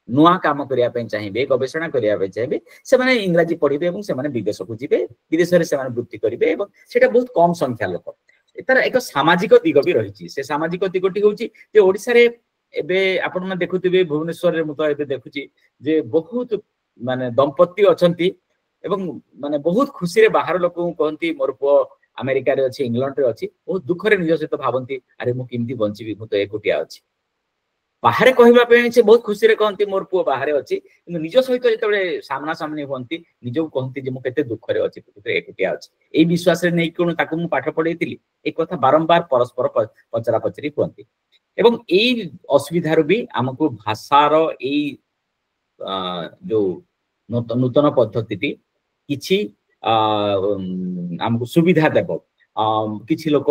ନୂଆ କାମ କରିବା ପାଇଁ ଚାହିଁବେ ଗବେଷଣା କରିବା ପାଇଁ ଚାହିଁବେ ସେମାନେ ଇଂରାଜୀ ପଢିବେ ଏବଂ ସେମାନେ ବିଦେଶକୁ ଯିବେ ବିଦେଶରେ ସେମାନେ ବୃତ୍ତି କରିବେ ଏବଂ ସେଟା ବହୁତ କମ ସଂଖ୍ୟା ଲୋକ ତାର ଏକ ସାମାଜିକ ଦିଗ ବି ରହିଛି ସେ ସାମାଜିକ ଦିଗଟି ହଉଛି ଯେ ଓଡିଶାରେ ଏବେ ଆପଣମାନେ ଦେଖୁଥିବେ ଭୁବନେଶ୍ୱରରେ ମୁଁ ତ ଏବେ ଦେଖୁଛି ଯେ ବହୁତ ମାନେ ଦମ୍ପତି ଅଛନ୍ତି ଏବଂ ମାନେ ବହୁତ ଖୁସିରେ ବାହାର ଲୋକଙ୍କୁ କହନ୍ତି ମୋର ପୁଅ ଆମେରିକାରେ ଅଛି ଇଂଲଣ୍ଡରେ ଅଛି ବହୁତ ଦୁଃଖରେ ନିଜ ସହିତ ଭାବନ୍ତି ଆରେ ମୁଁ କେମିତି ବଞ୍ଚିବି ମୁଁ ତ ଏକୁଟିଆ ଅଛି ବାହାରେ କହିବା ପାଇଁ ସେ ବହୁତ ଖୁସିରେ କହନ୍ତି ମୋର ପୁଅ ବାହାରେ ଅଛି କିନ୍ତୁ ନିଜ ସହିତ ଯେତେବେଳେ ସାମ୍ନା ସାମ୍ନି ହୁଅନ୍ତି ନିଜକୁ କହନ୍ତି ଯେ ମୁଁ କେତେ ଦୁଃଖରେ ଅଛି ଏକୁଟିଆ ଅଛି ଏଇ ବିଶ୍ୱାସରେ ନେଇକି କଣ ତାକୁ ମୁଁ ପାଠ ପଢେଇଥିଲି ଏଇ କଥା ବାରମ୍ବାର ପରସ୍ପର ପଚରା ପଚରି ହୁଅନ୍ତି ଏବଂ ଏଇ ଅସୁବିଧାରୁ ବି ଆମକୁ ଭାଷାର ଏଇ ଯୋଉ ନୂତନ ପଦ୍ଧତିଟି କିଛି ଆମକୁ ସୁବିଧା ଦେବ କିଛି ଲୋକ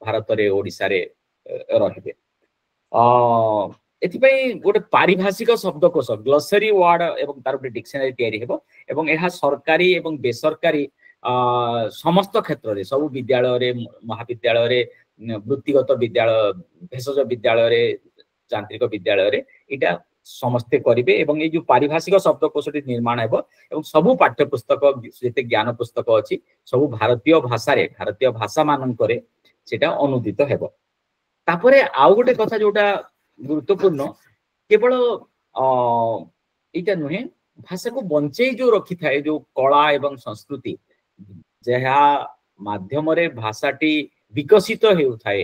ଭାରତରେ ଓଡିଶାରେ ରହିବେ ଏଥିପାଇଁ ଗୋଟେ ପାରିଭାଷିକ ଶବ୍ଦକୋଷ ଗ୍ଲୋସରୀ ୱାର୍ଡ ଏବଂ ତାର ଗୋଟେ ଡିକ୍ସନାରୀ ତିଆରି ହେବ ଏବଂ ଏହା ସରକାରୀ ଏବଂ ବେସରକାରୀ ସମସ୍ତ କ୍ଷେତ୍ରରେ ସବୁ ବିଦ୍ୟାଳୟରେ ମହାବିଦ୍ୟାଳୟରେ ବୃତ୍ତିଗତ ବିଦ୍ୟାଳୟ ଭେଷଜ ବିଦ୍ୟାଳୟରେ ଯାନ୍ତ୍ରିକ ବିଦ୍ୟାଳୟରେ ଏଇଟା ସମସ୍ତେ କରିବେ ଏବଂ ଏଇ ଯୋଉ ପାରିଭାଷିକ ଶବ୍ଦକୋଷଟି ନିର୍ମାଣ ହେବ ଏବଂ ସବୁ ପାଠ୍ୟପୁସ୍ତକ ଯେତେ ଜ୍ଞାନ ପୁସ୍ତକ ଅଛି ସବୁ ଭାରତୀୟ ଭାଷାରେ ଭାରତୀୟ ଭାଷା ମାନଙ୍କରେ ସେଟା ଅନୁଦିତ ହେବ ତାପରେ ଆଉ ଗୋଟେ କଥା ଯୋଉଟା ଗୁରୁତ୍ୱପୂର୍ଣ୍ଣ କେବଳ ଏଇଟା ନୁହେଁ ଭାଷାକୁ ବଞ୍ଚେଇ ଯୋଉ ରଖିଥାଏ ଯୋଉ କଳା ଏବଂ ସଂସ୍କୃତି ଯାହା ମାଧ୍ୟମରେ ଭାଷାଟି ବିକଶିତ ହେଉଥାଏ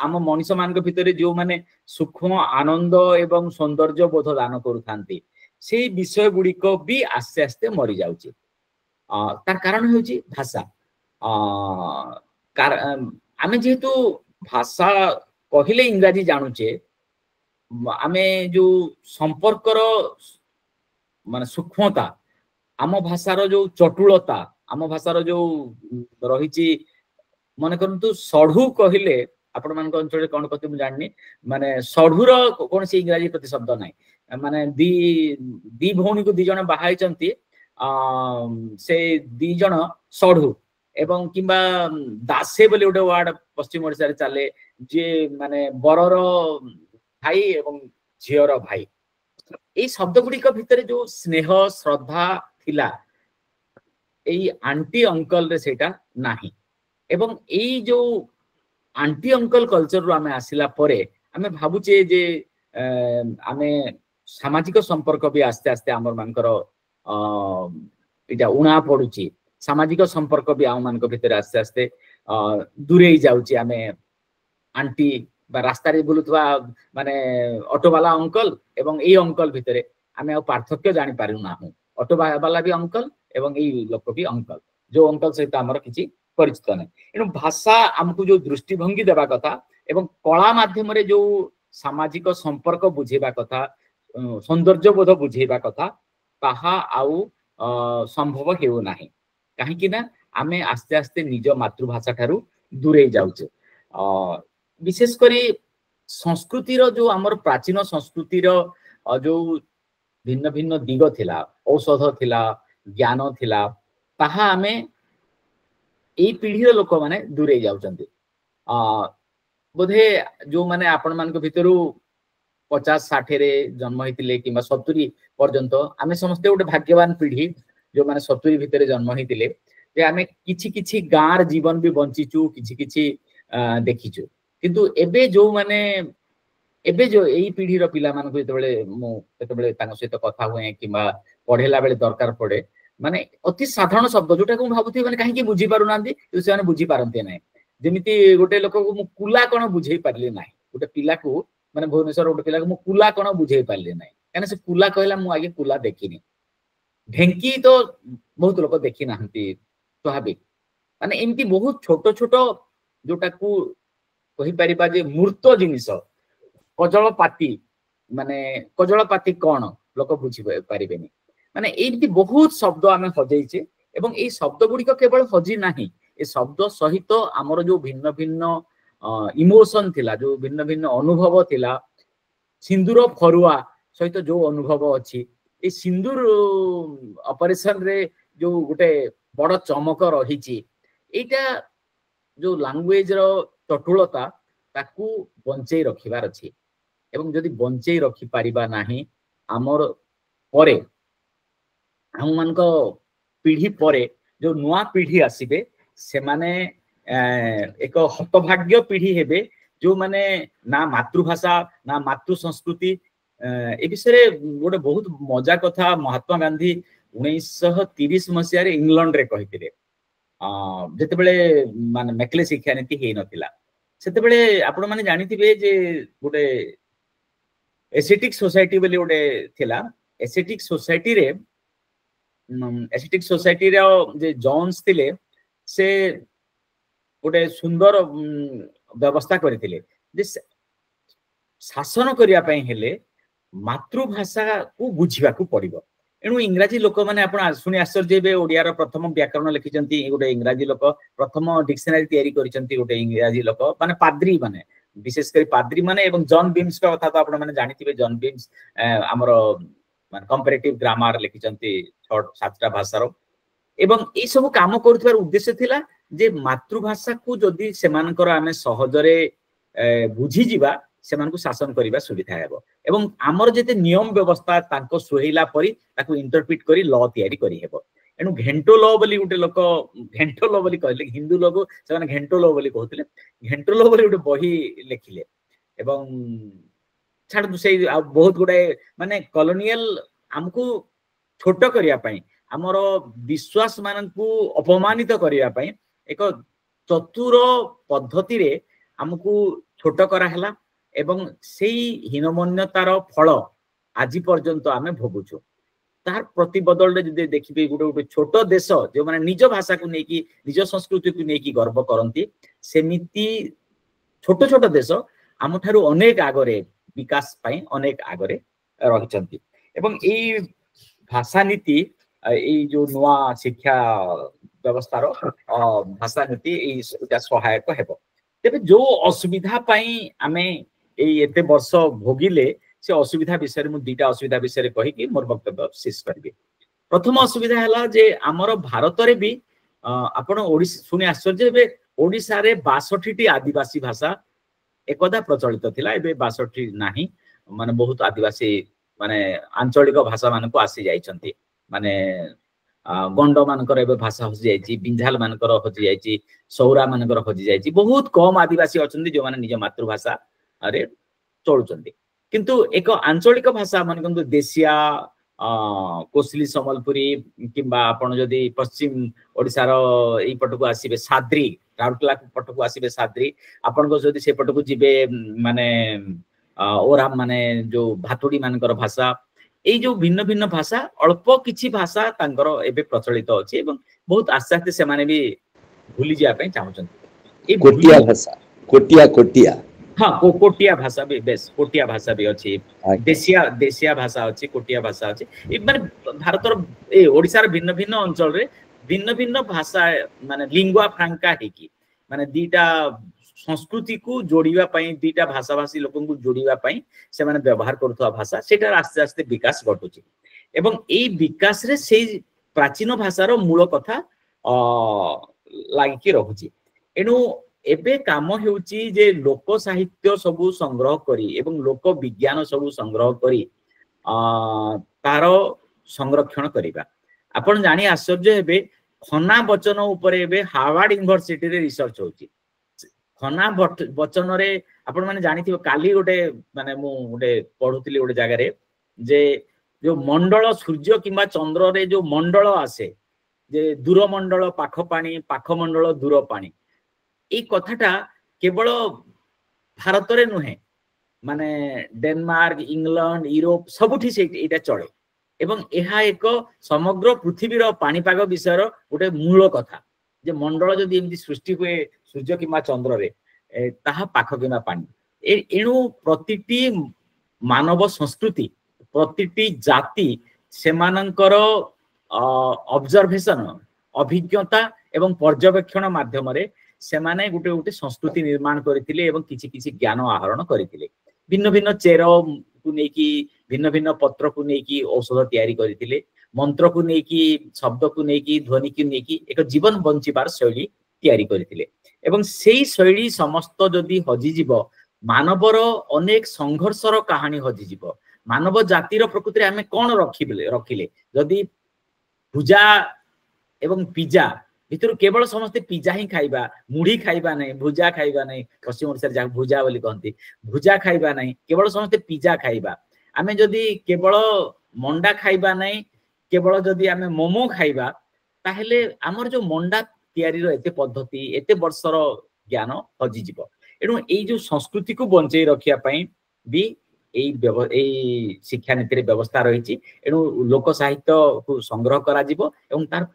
ଆମ ମଣିଷ ମାନଙ୍କ ଭିତରେ ଯୋଉମାନେ ସୂକ୍ଷ୍ମ ଆନନ୍ଦ ଏବଂ ସୌନ୍ଦର୍ଯ୍ୟ ବୋଧ ଦାନ କରୁଥାନ୍ତି ସେଇ ବିଷୟ ଗୁଡିକ ବି ଆସ୍ତେ ଆସ୍ତେ ମରିଯାଉଛି ତାର କାରଣ ହେଉଛି ଭାଷା ଆମେ ଯେହେତୁ ଭାଷା କହିଲେ ଇଂରାଜୀ ଜାଣୁଛେ ଆମେ ଯୋଉ ସମ୍ପର୍କର ମାନେ ସୂକ୍ଷ୍ମତା ଆମ ଭାଷାର ଯୋଉ ଚଟୁଳତା ଆମ ଭାଷାର ଯୋଉ ରହିଛି ମନେ କରନ୍ତୁ ଷଢୁ କହିଲେ ଆପଣ ମାନଙ୍କ ଅଞ୍ଚଳରେ କଣ କହନ୍ତି ମୁଁ ଜାଣିନି ମାନେ ଷଢୁର କୌଣସି ଇଂରାଜୀ ପ୍ରତିଶବ୍ଦ ନାହିଁ ମାନେ ଦି ଭଉଣୀକୁ ଦି ଜଣ ବାହା ହେଇଛନ୍ତି ସେ ଦି ଜଣ ଷଢୁ ଏବଂ କିମ୍ବା ଦାସେ ବୋଲି ଗୋଟେ ୱାର୍ଡ ପଶ୍ଚିମ ଓଡିଶାରେ ଚାଲେ ଯିଏ ମାନେ ବରର ଭାଇ ଏବଂ ଝିଅର ଭାଇ ଏଇ ଶବ୍ଦ ଗୁଡିକ ଭିତରେ ଯୋଉ ସ୍ନେହ ଶ୍ରଦ୍ଧା ଥିଲା ଏଇ ଆଣ୍ଟି ଅଙ୍କଲରେ ସେଇଟା ନାହିଁ ଏବଂ ଏଇ ଯୋଉ ଆଣ୍ଟି ଅଙ୍କଲ କଲଚରରୁ ଆମେ ଆସିଲା ପରେ ଆମେ ଭାବୁଛେ ଯେ ଆମେ ସାମାଜିକ ସମ୍ପର୍କ ବି ଆସ୍ତେ ଆସ୍ତେ ଆମର ମାନଙ୍କର ଏଇଟା ଉଣା ପଡୁଛି ସାମାଜିକ ସମ୍ପର୍କ ବି ଆମ ମାନଙ୍କ ଭିତରେ ଆସ୍ତେ ଆସ୍ତେ ଦୂରେଇ ଯାଉଛି ଆମେ ଆଣ୍ଟି ବା ରାସ୍ତାରେ ବୁଲୁଥିବା ମାନେ ଅଟୋବାଲା ଅଙ୍କଲ ଏବଂ ଏଇ ଅଙ୍କଲ ଭିତରେ ଆମେ ଆଉ ପାର୍ଥକ୍ୟ ଜାଣିପାରୁନାହୁଁ ଅଟୋ ବାଲା ବି ଅଙ୍କଲ ଏବଂ ଏଇ ଲୋକ ବି ଅଙ୍କଲ ଯୋଉ ଅଙ୍କଲ ସହିତ ଆମର କିଛି ପରିଚିତ ନାହିଁ ଏଣୁ ଭାଷା ଆମକୁ ଯୋଉ ଦୃଷ୍ଟିଭଙ୍ଗୀ ଦେବା କଥା ଏବଂ କଳା ମାଧ୍ୟମରେ ଯୋଉ ସାମାଜିକ ସମ୍ପର୍କ ବୁଝେଇବା କଥା ସୌନ୍ଦର୍ଯ୍ୟ ବୋଧ ବୁଝେଇବା କଥା ତାହା ଆଉ ସମ୍ଭବ ହେଉନାହିଁ କାହିଁକି ନା ଆମେ ଆସ୍ତେ ଆସ୍ତେ ନିଜ ମାତୃଭାଷା ଠାରୁ ଦୂରେଇ ଯାଉଛେ ବିଶେଷ କରି ସଂସ୍କୃତିର ଯୋଉ ଆମର ପ୍ରାଚୀନ ସଂସ୍କୃତିର ଯୋଉ ଭିନ୍ନ ଭିନ୍ନ ଦିଗ ଥିଲା ଔଷଧ ଥିଲା ଜ୍ଞାନ ଥିଲା ତାହା ଆମେ ଏଇ ପିଢିର ଲୋକମାନେ ଦୂରେଇ ଯାଉଛନ୍ତି ବୋଧେ ଯୋଉମାନେ ଆପଣ ମାନଙ୍କ ଭିତରୁ 50-60ରେ ଜନ୍ମ ହେଇଥିଲେ କିମ୍ବା 70 ପର୍ଯ୍ୟନ୍ତ ଆମେ ସମସ୍ତେ ଗୋଟେ ଭାଗ୍ୟବାନ ପିଢି ଯୋଉମାନେ 70 ଭିତରେ ଜନ୍ମ ହେଇଥିଲେ ଯେ ଆମେ କିଛି କିଛି ଗାଁର ଜୀବନ ବି ବଞ୍ଚିଛୁ କିଛି କିଛି ଦେଖିଛୁ କିନ୍ତୁ ଏବେ ଯୋଉମାନେ ଏବେ ଯୋଉ ଏଇ ପିଢିର ପିଲାମାନଙ୍କୁ ଯେତେବେଳେ ମୁଁ କେତେବେଳେ ତାଙ୍କ ସହିତ କଥା ହୁଏ କିମ୍ବା ପଢେଇଲା ବେଳେ ଦରକାର ପଡେ ମାନେ ଅତି ସାଧାରଣ ଶବ୍ଦ ଯୋଉଟାକୁ ମୁଁ ଭାବୁଥିବି ମାନେ କାହିଁକି ବୁଝି ପାରୁନାହାନ୍ତି କିନ୍ତୁ ସେମାନେ ବୁଝିପାରନ୍ତି ନାହିଁ ଯେମିତି ଗୋଟେ ଲୋକକୁ ମୁଁ କୁଲା କଣ ବୁଝେଇ ପାରିଲି ନାହିଁ ଗୋଟେ ପିଲାକୁ ମାନେ ଭୁବନେଶ୍ୱର ଗୋଟେ ପିଲାକୁ ମୁଁ କୁଲା କଣ ବୁଝେଇ ପାରିଲି ନାହିଁ କାହିଁକିନା ସେ କୁଲା କହିଲା ମୁଁ ଆଗେ କୁଲା ଦେଖିନି ଢେଙ୍କି ତ ବହୁତ ଲୋକ ଦେଖି ନାହାନ୍ତି ସ୍ୱାଭାବିକ ମାନେ ଏମିତି ବହୁତ ଛୋଟ ଛୋଟ ଯୋଉଟାକୁ କହିପାରିବା ଯେ ମୂର୍ତ୍ତ ଜିନିଷ କଜଳପାତି ମାନେ କଜଳପାତି କଣ ଲୋକ ବୁଝି ପାରିବେନି ମାନେ ଏମିତି ବହୁତ ଶବ୍ଦ ଆମେ ହଜେଇଛେ ଏବଂ ଏଇ ଶବ୍ଦ ଗୁଡିକ କେବଳ ହଜି ନାହିଁ ଏ ଶବ୍ଦ ସହିତ ଆମର ଯୋଉ ଭିନ୍ନ ଭିନ୍ନ ଇମୋସନ ଥିଲା ଯୋଉ ଭିନ୍ନ ଭିନ୍ନ ଅନୁଭବ ଥିଲା ସିନ୍ଦୁର ଫରୁଆ ସହିତ ଯୋଉ ଅନୁଭବ ଅଛି ଏଇ ସିନ୍ଦୁର ଅପରେସନରେ ଯୋଉ ଗୋଟେ ବଡ ଚମକ ରହିଛି ଏଇଟା ଯୋଉ ଲାଙ୍ଗୁଏଜର ଚଟୁଳତା ତାକୁ ବଞ୍ଚେଇ ରଖିବାର ଅଛି ଏବଂ ଯଦି ବଞ୍ଚେଇ ରଖି ପାରିବା ନାହିଁ ଆମର ପରେ ଆମମାନଙ୍କ ପିଢ଼ି ପରେ ଯୋଉ ନୂଆ ପିଢ଼ି ଆସିବେ ସେମାନେ ଏକ ହତଭାଗ୍ୟ ପିଢ଼ି ହେବେ ଯୋଉମାନେ ନା ମାତୃଭାଷା ନା ମାତୃ ସଂସ୍କୃତି ଏ ବିଷୟରେ ଗୋଟେ ବହୁତ ମଜା କଥା ମହାତ୍ମା ଗାନ୍ଧୀ 1930 ମସିହାରେ ଇଂଲଣ୍ଡରେ କହିଥିଲେ ଯେତେବେଳେ ମାନେ ମେକଲେ ଶିକ୍ଷାନୀତି ହେଇନଥିଲା ସେତେବେଳେ ଆପଣ ମାନେ ଜାଣିଥିବେ ଯେ ଗୋଟେ ଏସିଟିକ୍ सोसाइटी ବୋଲି ଗୋଟେ ଥିଲା ଏସିଟିକ୍ सोसाइटी रे एसिटिक सोसाइटी रो जे जॉन्स थिले से गोटे सुंदर व्यवस्था करथिले जे शासन करिया पई हेले मातृभाषा को बुझिबा को पड़िबो एणु इंग्राजी लोक माने आपण सुनि आश्चर्य हेबे ओडिया रो प्रथम व्याकरण लिखिचंती गोटे इंग्राजी लोक प्रथम डिक्शनरी तयारी करिचंती गोटे इंग्राजी लोक माने पाद्री माने विशेष कर पाद्री माने एवं जॉन बीम्स का कथा तो आपण माने जानिथिबे जॉन बीम्स हमरो माने कंपैरेटिव ग्रामर लिखिचंती 7टा भाषार एवं ए सब काम करथबार उद्देश्य थिला जे मातृभाषा को जदि सेमानकर आमे सहजरे बुझी जिबा सेमानकु शासन करिबा सुविधा हेबो एवं हमर जेते नियम व्यवस्था तांको सोहिला परी ताकु इंटरप्रेट करी लॉ तयारी करी हेबो एनु घेंटो लॉ बोली गुटे लोक घेंटो लॉ बोली कहले हिंदू लोक सेमाने घेंटो लॉ बोली कहउतले घेंटो लॉ बोली गुटे बही लेखिले एवं छाड़ से बहुत गुडे माने कॉलोनियल हमकु छोट करिया पई हमर विश्वास मानकु अपमानित करिया पई एक चतुर पद्धति रे हमकु छोट करा हला एवं सेही हीनमन्यतार फल आज पर्यंत आमे भोगुछु तार प्रतिबदल रे जदि देखिबे गुटे गुटे छोट देश जो माने निज भाषा को नेकी निज संस्कृति को नेकी गर्व करंती सेमिति छोट छोट देश आम ठारू अनेक आगरे विकास पई अनेक आगरे रहिचंती एवं एई भाषा नीति एई जो नुआ शिक्षा व्यवस्था रो भाषा नीति एई सहायक हेबो तेबे जो असुविधा पई आमे एई एते वर्ष भोगिले से असुविधा विषय मु दुटा असुविधा विषय कहि कि मोर वक्तव्य शेष करबी प्रथम असुविधा हला जे हमर भारत रे भी आपण ओडिसा सुनि आश्चर्य हेबे ओडिसा रे 62 टी आदिवासी भाषा एकदा प्रचलित थिला एबे 62 नाही माने बहुत आदिवासी माने आंचलिक भाषा मानको आसी जाइछंती माने गंड मानकर एबे भाषा हजि जाइछि बिंझाल मानकर हजि जाइछि सौरा मानकर हजि जाइछि बहुत कम आदिवासी अछंती जो माने निज मातृभाषा अरे चलुचंती किंतु एक आंचलिक भाषा माने किंतु देशिया कोसली सम्बलपुरी किंबा आपण जदी पश्चिम ओडिसा रो एई पटको आसीबे साद्री राउरकेला पटको आसीबे साद्री आपण को जदी से पटको जिबे माने ओराम माने जो भातुडी मानकर भाषा एई जो भिन्न भिन्न भाषा अल्प किछि भाषा तांकर एबे प्रचलित अछि एवं बहुत आस्ते आस्ते से माने भी भूली जा पय चाहउछन ए कोटिया भाषा कोटिया हाँ कोटिया भाषा भी बेस कोटिया भाषा भी अछि देशिया भाषा अछि कोटिया भाषा अछि ए माने भारतर ए ओडिसा र भिन्न भिन्न अंचल रे भिन्न भिन्न भाषा माने लिंगुआ फ्रांका हेकी माने दीटा संस्कृति को जोड़िबा पई दीटा भाषा भाषी लोकन को जोड़िबा पई से माने व्यवहार करथवा भाषा सेटा आस्ते आस्ते विकास घटुची एवं एई विकास रे सेई प्राचीन भाषार मूल कथा लागि कि रहुची एनु एबे काम हेउची जे लोक साहित्य सबु संग्रह करी एवं लोक विज्ञान सबु संग्रह करी तार संरक्षण करिबा आपण जानि आश्चर्य हेबे खना वचन उपरे एबे हार्वर्ड यूनिवर्सिटी रे रिसर्च होची खना वचन रे आपण माने जानिथिबो काली गोटे माने मु गोटे पढुतिली गोटे जगह रे जे जो मंडल सूर्य किंबा चंद्र रे जो मंडल आसे जे दूर मंडल पाख पानी पाख मंडल दूर पानी ए कथाटा केवल भारत रे नुहे माने डेनमार्क इंग्लैंड यूरोप सबुठी से एटा चले एवं एहा एक समग्र पृथ्वी रो पानीपाग विषय गोटे मूल कथा जे मंडल जदि एमती सृष्टि हुए सूर्य किंबा चंद्र रे ताहा पाख किंबा पानी एणु प्रतिटी मानव संस्कृति प्रतिटी जाति सेमानंकर ऑब्जर्वेशन अभिज्ञता एवं पर्यवेक्षण माध्यम रे सेमाने गुटे गुटे संस्कृति निर्माण करथिले एवं किछि किछि ज्ञान आहरण करथिले भिन्न भिन्न चेर को नेकी भिन्न भिन्न पत्र को नेकी औषध तयारी करथिले मंत्र को नेकी शब्द को नेकी ध्वनि को नेकी एक जीवन बंचिबार शैली तैयारी करथिले एवं सेही शैली समस्त जदि हजिजिब मानवर अनेक संघर्षर कहानी हजिजिब मानव जातिर प्रकृति आमे कोन रखिले जदि भुजा एवं पिज्जा भितर केवल समस्ते पिज्जा ही खाइबा मुढ़ी खाइबा नहीं भुजा खाइबा नहीं पश्चिम ओडिसा जा भुजा बोली कहती भुजा खाइबा नहीं केवल समस्ते पिज्जा खाइबा आमे जदि केवल मंडा खाइबा नहीं केवल जदि आमे मोमो खाइबा ताहेले हमर जो मंडा तैयारी रो एते पद्धति एते वर्षर ज्ञान हजि जिवो एनु एई जो संस्कृति को बंचै रखिया पई भी एई शिक्षा नीति रे व्यवस्था रहिछि एनु लोक साहित्य को संग्रह करा जिवो एवं तार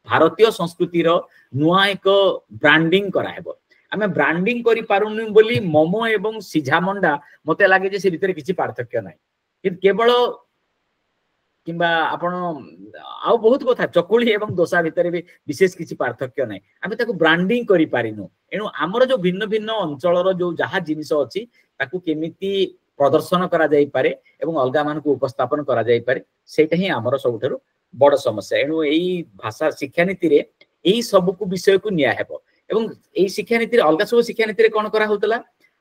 भारतीय संस्कृति रो नुआ एक ब्रांडिंग करा हेबो आमे ब्रांडिंग करि पारुनु बोली मोमो एवं सिझा मंडा मते लागे जे से भीतर किछि पार्थक्य नाही कि केवल किंबा आपण आउ बहुत कथा चकुली एवं दोसा भितर भी विशेष किछि पार्थक्य नाही आमे ताको ब्रांडिंग करि पारिनु एनु हमर जो भिन्न भिन्न अंचल रो जो जहा जिनिस अछि ताको केमिति प्रदर्शन करा जाई पारे एवं अलगा मान को उपस्थापन करा जाई पारे सेटा ही हमर सबठरो बड़ समस्या एनु एई भाषा शिक्षा नीति रे एई सब को विषय को निया हेबो एवं एई शिक्षा नीति रे अलगा सब शिक्षा नीति रे कोन करा होतला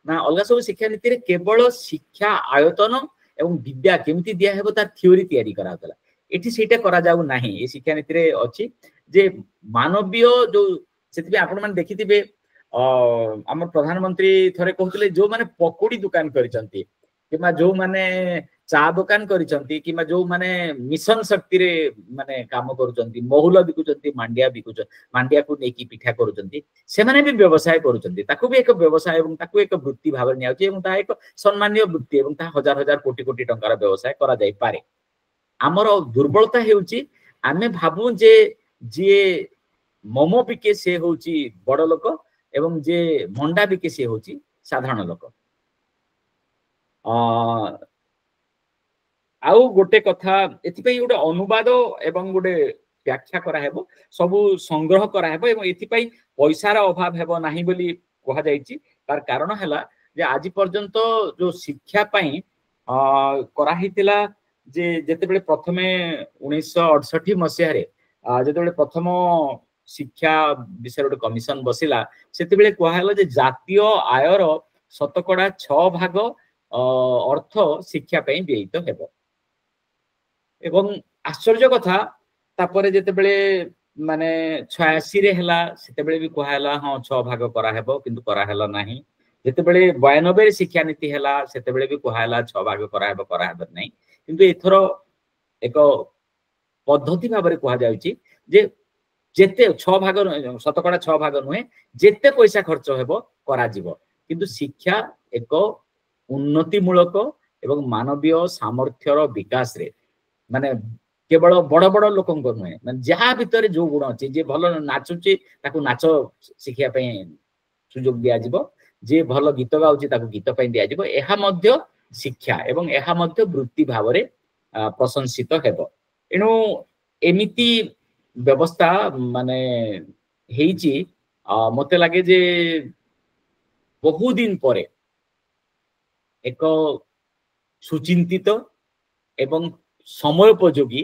ना अलगा सब शिक्षा नीति रे केवल शिक्षा आयतन एवं विद्या केमिति दिया हेबो तार थ्योरी तयारी करा होतला एठी सेटा करा जाउ नाही ए शिक्षा नीति रे अछि जे मानवीय जो सेति आपण माने देखिथिबे हमर प्रधानमंत्री थरे कहतले जो माने पकोड़ी दुकान करिसंती किमा जो माने चा दुकान करिसंती किमा जो माने मिशन शक्ति रे माने काम करूचंती महुल बिकुचंती मांडिया को नेकी पिठा करूचंती से माने भी व्यवसाय करूचंती ताको भी एक व्यवसाय एवं ताको एक वृत्ति भाव नियाउची एवं ता एक सम्माननीय वृत्ति एवं ता हजार हजार कोटी कोटी टंकार व्यवसाय करा जाई पारे हमर दुर्बलता हेउची आमे भाबु जे जे मोमो बिके से होउची बड़ लोक एवं जे मंडा बिके से होउची साधारण लोक आउ गोटे कथा एथिपई गोटे अनुवाद एवं गोटे व्याख्या करा हेबो सब संग्रह करा हेबो एवं एथिपई पैसार अभाव हेबो नाही बोली कहा जायछि तार कारण हला जे आज पर्यंत जो शिक्षा पई करा हितिला जे जेते बेले प्रथमे 1968 मसिया रे जेते बेले प्रथम शिक्षा विषय गोटे कमिशन बसिला सेते बेले कहा हला जे जातीय आयर शतकड़ा 6 भाग अर्थ शिक्षा पई व्ययित हेबो एवं आश्चर्य कथा तापरे जेते बेले माने 86 रे हला सेते बेले भी कहा हला हां 6 भाग करा हेबो किंतु करा हला नाही जेते बेले 92 रे शिक्षा नीति हला सेते बेले भी कहा हला 6 भाग करा हेबो नाही किंतु एथरो एक पद्धति भाबरे कहा जाउची जे जेते 6 भाग शतकड़ा 6 भाग नुहे जेते पैसा खर्च हेबो करा जिवो किंतु शिक्षा एक उन्नति मूलक एवं मानवीय सामर्थ्यर विकास रे माने केवल बड़ बड़ लोकन को नुहे माने जहा भितर जो गुण अछि जे भलो नाचुची ताकू नाच शिखिया पई सुजोग दिया जिवो जे भलो गीत गाउची ताकू गीत पई दिया जिवो एहा मध्य शिक्षा एवं एहा मध्य वृत्ति भाव रे प्रशंसित हेबो एनु एमिति व्यवस्था माने हेइची मते लागे जे बहु दिन परे एक सुचिंतित एवं समयोपयोगी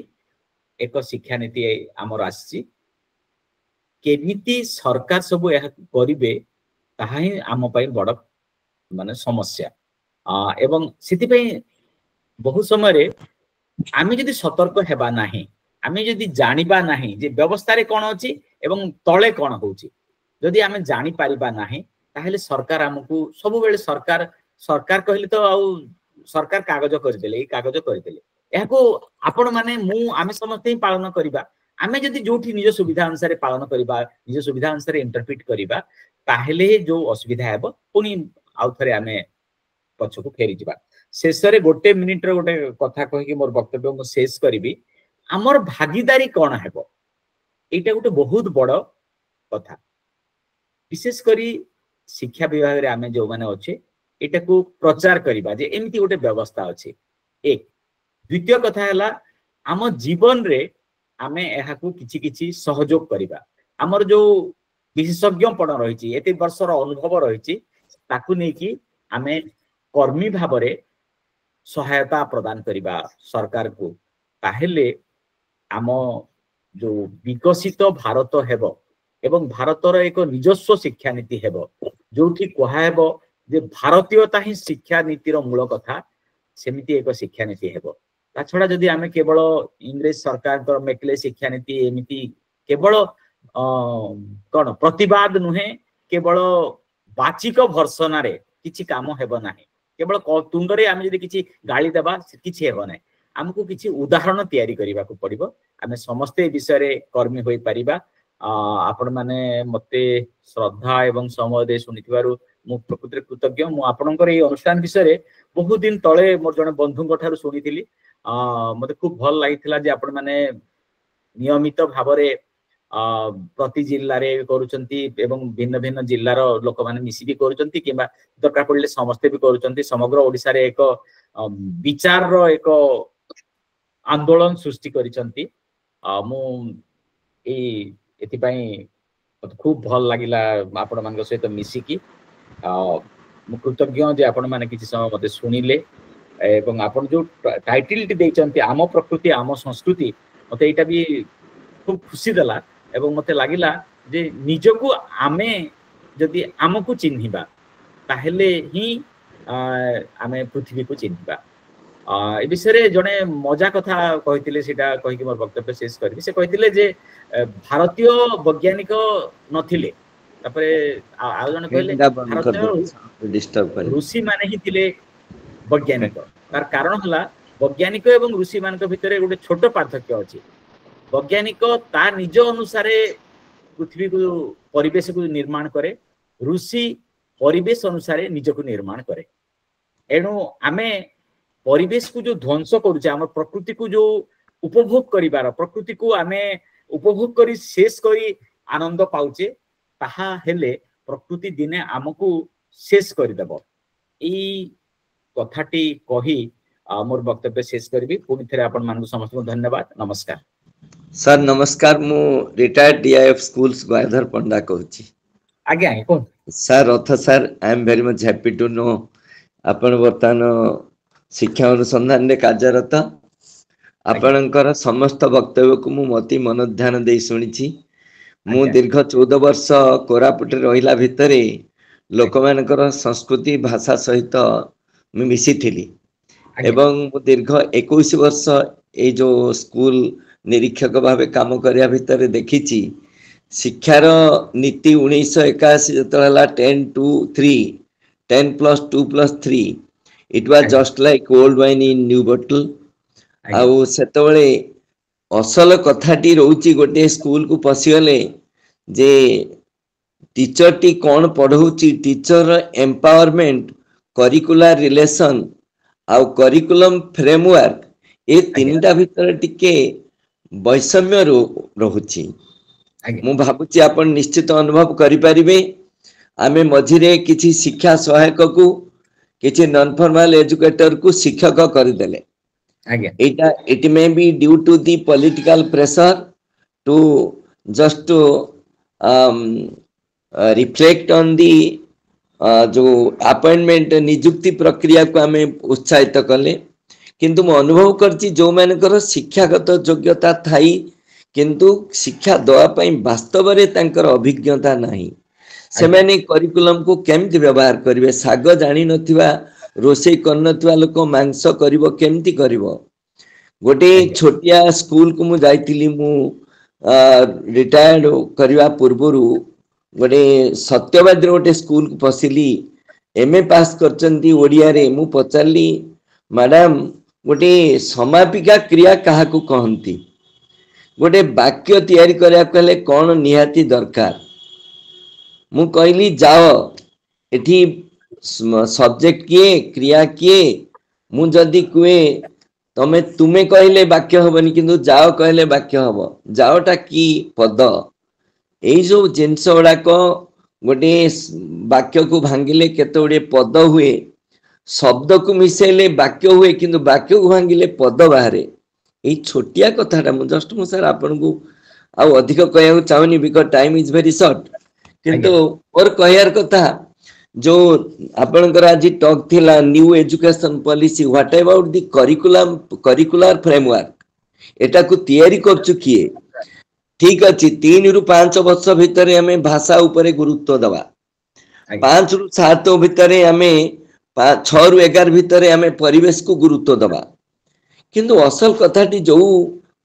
एक शिक्षा नीति आमर आसी केमिति सरकार सब यह करिवे ताहा ही आम पई बड़ माने समस्या एवं सिति पई बहु समय रे आमे जदि सतर्क हेबा नाही आमे जदि जानिबा नाही जे व्यवस्था रे कोन अछि एवं तळे कोन होउची जदि आमे जानि पारिबा नाही ताहेले सरकार हमकु सब बेले सरकार कहले तो आउ सरकार कागज करदेले कागज करदेले एहाको आपण माने मु आमे समस्त ही पालन करिबा आमे जदि जोठी निज सुविधा अनुसार पालन करिबा निज सुविधा अनुसार इंटरप्रेट करिबा ताहेले जो असुविधा हेबो पुनी आउ थरे आमे पछको फेरी जिबा शेषरे गोटे मिनिट रे गोटे कथा कहि कि मोर वक्तव्य को शेष करिबी हमर भागीदारी कोन हेबो एटा गोटे बहुत बड़ कथा विशेष करी शिक्षा विभाग रे आमे जो माने अछि एटा को प्रचार करिबा जे एमिति गोटे व्यवस्था अछि एक द्वितीय कथा हला आम जीवन रे आमे एहा को किछि किछि सहयोग करिबा हमर जो विशेषज्ञपण रहिछि एते वर्षर अनुभव रहिछि ताकू नै कि आमे कर्मी भाव रे सहायता प्रदान करिबा सरकार को ताहेले आम जो विकसित भारत हेबो ଏବଂ ଭାରତର ଏକ ନିଜସ୍ୱ ଶିକ୍ଷାନୀତି ହେବ ଯୋଉଠି କୁହାହେବ ଯେ ଭାରତୀୟତା ହିଁ ଶିକ୍ଷାନୀତିର ମୂଳ କଥା ସେମିତି ଏକ ଶିକ୍ଷାନୀତି ହେବ। ତା ଛଡା ଯଦି ଆମେ କେବଳ ଇଂରେଜ ସରକାରଙ୍କର ମେକଲେ ଶିକ୍ଷାନୀତି ଏମିତି କେବଳ କଣ ପ୍ରତିବାଦ ନୁହେଁ କେବଳ ବାଚିକ ଭର୍ସନାରେ କିଛି କାମ ହେବ ନାହିଁ। କେବଳ ତୁଣ୍ଡରେ ଆମେ ଯଦି କିଛି ଗାଳି ଦେବା କିଛି ହେବ ନାହିଁ। ଆମକୁ କିଛି ଉଦାହରଣ ତିଆରି କରିବାକୁ ପଡିବ। ଆମେ ସମସ୍ତେ ଏ ବିଷୟରେ କର୍ମୀ ହୋଇପାରିବା। ଆପଣ ମାନେ ମତେ ଶ୍ରଦ୍ଧା ଏବଂ ସମୟ ଦେଇ ଶୁଣିଥିବାରୁ ମୁଁ ପ୍ରକୃତରେ କୃତଜ୍ଞ। ମୁଁ ଆପଣଙ୍କର ଏଇ ଅନୁଷ୍ଠାନ ବିଷୟରେ ବହୁତ ଦିନ ତଳେ ମୋର ଜଣେ ବନ୍ଧୁଙ୍କ ଠାରୁ ଶୁଣିଥିଲି। ମତେ ଖୁବ ଭଲ ଲାଗିଥିଲା ଯେ ଆପଣ ମାନେ ନିୟମିତ ଭାବରେ ପ୍ରତି ଜିଲ୍ଲାରେ କରୁଛନ୍ତି ଏବଂ ଭିନ୍ନ ଭିନ୍ନ ଜିଲ୍ଲାର ଲୋକମାନେ ମିଶିକି କରୁଛନ୍ତି କିମ୍ବା ଦରକାର ପଡ଼ିଲେ ସମସ୍ତେ ବି କରୁଛନ୍ତି। ସମଗ୍ର ଓଡ଼ିଶାରେ ଏକ ବିଚାରର ଏକ ଆନ୍ଦୋଳନ ସୃଷ୍ଟି କରିଛନ୍ତି। ମୁଁ ଏଥିପାଇଁ ମତେ ଖୁବ ଭଲ ଲାଗିଲା ଆପଣ ମାନଙ୍କ ସହିତ ମିଶିକି। ମୁଁ କୃତଜ୍ଞ ଯେ ଆପଣ ମାନେ କିଛି ସମୟ ମତେ ଶୁଣିଲେ ଏବଂ ଆପଣ ଯୋଉ ଟାଇଟଲଟି ଦେଇଛନ୍ତି ଆମ ପ୍ରକୃତି ଆମ ସଂସ୍କୃତି ମତେ ଏଇଟା ବି ଖୁବ ଖୁସି ଦେଲା ଏବଂ ମତେ ଲାଗିଲା ଯେ ନିଜକୁ ଆମେ ଯଦି ଆମକୁ ଚିହ୍ନିବା ତାହେଲେ ହିଁ ଆମେ ପୃଥିବୀକୁ ଚିହ୍ନିବା। ଏ ବିଷୟରେ ଜଣେ ମଜା କଥା କହିଥିଲେ ସେଟା କହିକି ମୋର ବକ୍ତବ୍ୟ ଶେଷ କରିବି। ସେ କହିଥିଲେ ଯେ ଭାରତୀୟ ବୈଜ୍ଞାନିକ ନଥିଲେ ତାପରେ ଆଉ ଜଣେ କହିଲେ ଭାରତୀୟ ଋଷି ମାନେ ହିଁ ଥିଲେ ବୈଜ୍ଞାନିକ। ତାର କାରଣ ହେଲା ବୈଜ୍ଞାନିକ ଏବଂ ଋଷି ମାନଙ୍କ ଭିତରେ ଗୋଟେ ଛୋଟ ପାର୍ଥକ୍ୟ ଅଛି। ବୈଜ୍ଞାନିକ ତା ନିଜ ଅନୁସାରେ ପୃଥିବୀକୁ ପରିବେଶକୁ ନିର୍ମାଣ କରେ, ଋଷି ପରିବେଶ ଅନୁସାରେ ନିଜକୁ ନିର୍ମାଣ କରେ। ଏଣୁ ଆମେ ପରିବେଶକୁ ଯୋଉ ଧ୍ୱଂସ କରୁଛେ ଆମ ପ୍ରକୃତିକୁ ଯୋଉ ଉପଭୋଗ କରିବାର ପ୍ରକୃତିକୁ ଆମେ ଉପଭୋଗ କରି ଶେଷ କରି ଆନନ୍ଦ ପାଉଛେ ତାହା ହେଲେ ପ୍ରକୃତି ଦିନେ ଆମକୁ ଶେଷ କରିଦେବ। ଏଇ କଥାଟି କହି ମୋର ବକ୍ତବ୍ୟ ଶେଷ କରିବି। ପୁଣି ଥରେ ଆପଣ ମାନଙ୍କୁ ସମସ୍ତଙ୍କୁ ଧନ୍ୟବାଦ। ନମସ୍କାର ସାର୍। ନମସ୍କାର। ମୁଁ retired DIF schools Gayadhar Panda କହୁଛି। ଆଜ୍ଞା କୁହନ୍ତୁ ସାର୍। ରଥ sir, I M very much happy two no ଆପଣ ବର୍ତ୍ତମାନ ଶିକ୍ଷା ଅନୁସନ୍ଧାନରେ କାର୍ଯ୍ୟରତ। ଆପଣଙ୍କର ସମସ୍ତ ବକ୍ତବ୍ୟକୁ ମୁଁ ଅତି ମନଧ୍ୟାନ ଦେଇ ଶୁଣିଛି। ମୁଁ ଦୀର୍ଘ 14 ବର୍ଷ କୋରାପୁଟରେ ରହିଲା ଭିତରେ ଲୋକମାନଙ୍କର ସଂସ୍କୃତି ଭାଷା ସହିତ ମୁଁ ମିଶିଥିଲି ଏବଂ ମୁଁ ଦୀର୍ଘ 21 ବର୍ଷ ଏଇ ଯୋଉ ସ୍କୁଲ ନିରୀକ୍ଷକ ଭାବେ କାମ କରିବା ଭିତରେ ଦେଖିଛି ଶିକ୍ଷାର ନୀତି 1981 ଯେତେବେଳେ ହେଲା 10+2+3 it was just like old wine in new bottle। ଆଉ ସେତେବେଳେ ଅସଲ କଥାଟି ରହୁଛି ଗୋଟିଏ ସ୍କୁଲକୁ ପଶିଗଲେ ଯେ ଟିଚରଟି କ'ଣ ପଢ଼ଉଛି, ଟିଚର ଏମ୍ପାୱାରମେଣ୍ଟ, କରିକୁଲାର ରିଲେସନ ଆଉ କରିକୁଲମ ଫ୍ରେମୱାର୍କ ଏ ତିନିଟା ଭିତରେ ଟିକେ ବୈଷମ୍ୟ ରହୁଛି। ମୁଁ ଭାବୁଛି ଆପଣ ନିଶ୍ଚିତ ଅନୁଭବ କରିପାରିବେ। ଆମେ ମଝିରେ କିଛି ଶିକ୍ଷା ସହାୟକକୁ କିଛି ନନ୍ ଫର୍ମାଲ ଏଜୁକେଟରକୁ ଶିକ୍ଷକ କରିଦେଲେ। it may be due to the political pressure to just to reflect on the जो अपॉइंटमेंट नियुक्ति प्रक्रिया को आम उत्साहित कले। किंतु मैं अनुभव करछि जो मानकर शिक्षागत योग्यता थाई किंतु शिक्षा दवाई वास्तव में तांकर अभिज्ञता नहीं, से माने करिकुलम को केमती व्यवहार करिवे। साग जानी नथिबा रोषे कर नथिबा लोक मांस करिवो केमती करिवो। गोटे छोटिया स्कूल को मु जाइतिली, मु रिटायर्ड करवा पूर्वरु गोटे सत्यवादी गोटे स्कूल को पशिली। MA पास करचंती ओडिया रे। मु पचारली मैडम गोटे समापिका क्रिया कहा को कहंती, गोटे वाक्य तैयारी करिया कहले कोन निहाती दरकार। मु कहली जाओ एठी सब्जेक्ट किए क्रिया किए, मु जदी कुए तमे तुमे कहले वाक्य हबनी किंतु जाओ कहले वाक्य हब। जाओटा की पद, एई जो जिनस गुड़ाक गोटे वाक्य को भांगिले केते गुड़े पद हुए, शब्द को मिसेले वाक्य हुए किंतु वाक्य को भांगिले पद बाहरे। यही छोटिया कथाटा मु जस्ट मु सर आपन को आउ अधिक कहया चाहनी because time is very short. किंतु और कहयार कथा जो आपनकर आज टॉक थिला new education policy, what about the curricular framework, एटा को तैयारी करछु किए। ठीक अच्छी 3 रु 5 वर्ष भितर आम भाषा उपरे गुरुत्व दवा 5 रु 7 भितर आम 6 रु 11 भितर आम परिवेश को गुरुत्व दवा किंतु असल कथाटी जो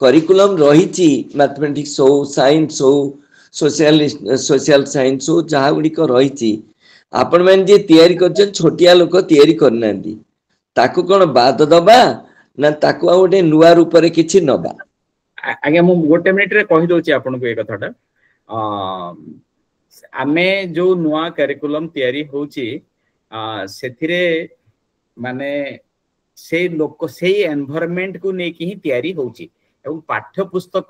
करिकुलम रही मैथमेटिक्स हो साइंस हो सोशल साइंस हो जहाँ गुड़िक रही आपण मैंने जी तैयारी कर छोटिया लोक तैयारी करना ताकू कौन बाद दबा ना ताकू आ गोटे नुआ रूप रे किछि नबा आज्ञा मु गोटे मिनिट रे कहि दोची आपन को ए कथाटा आमे जो नुआ करिकुलम तैयारी होची सेथिरे माने से लोक से एनवायरनमेंट को नेकी ही तैयारी होची एवं पाठ्य पुस्तक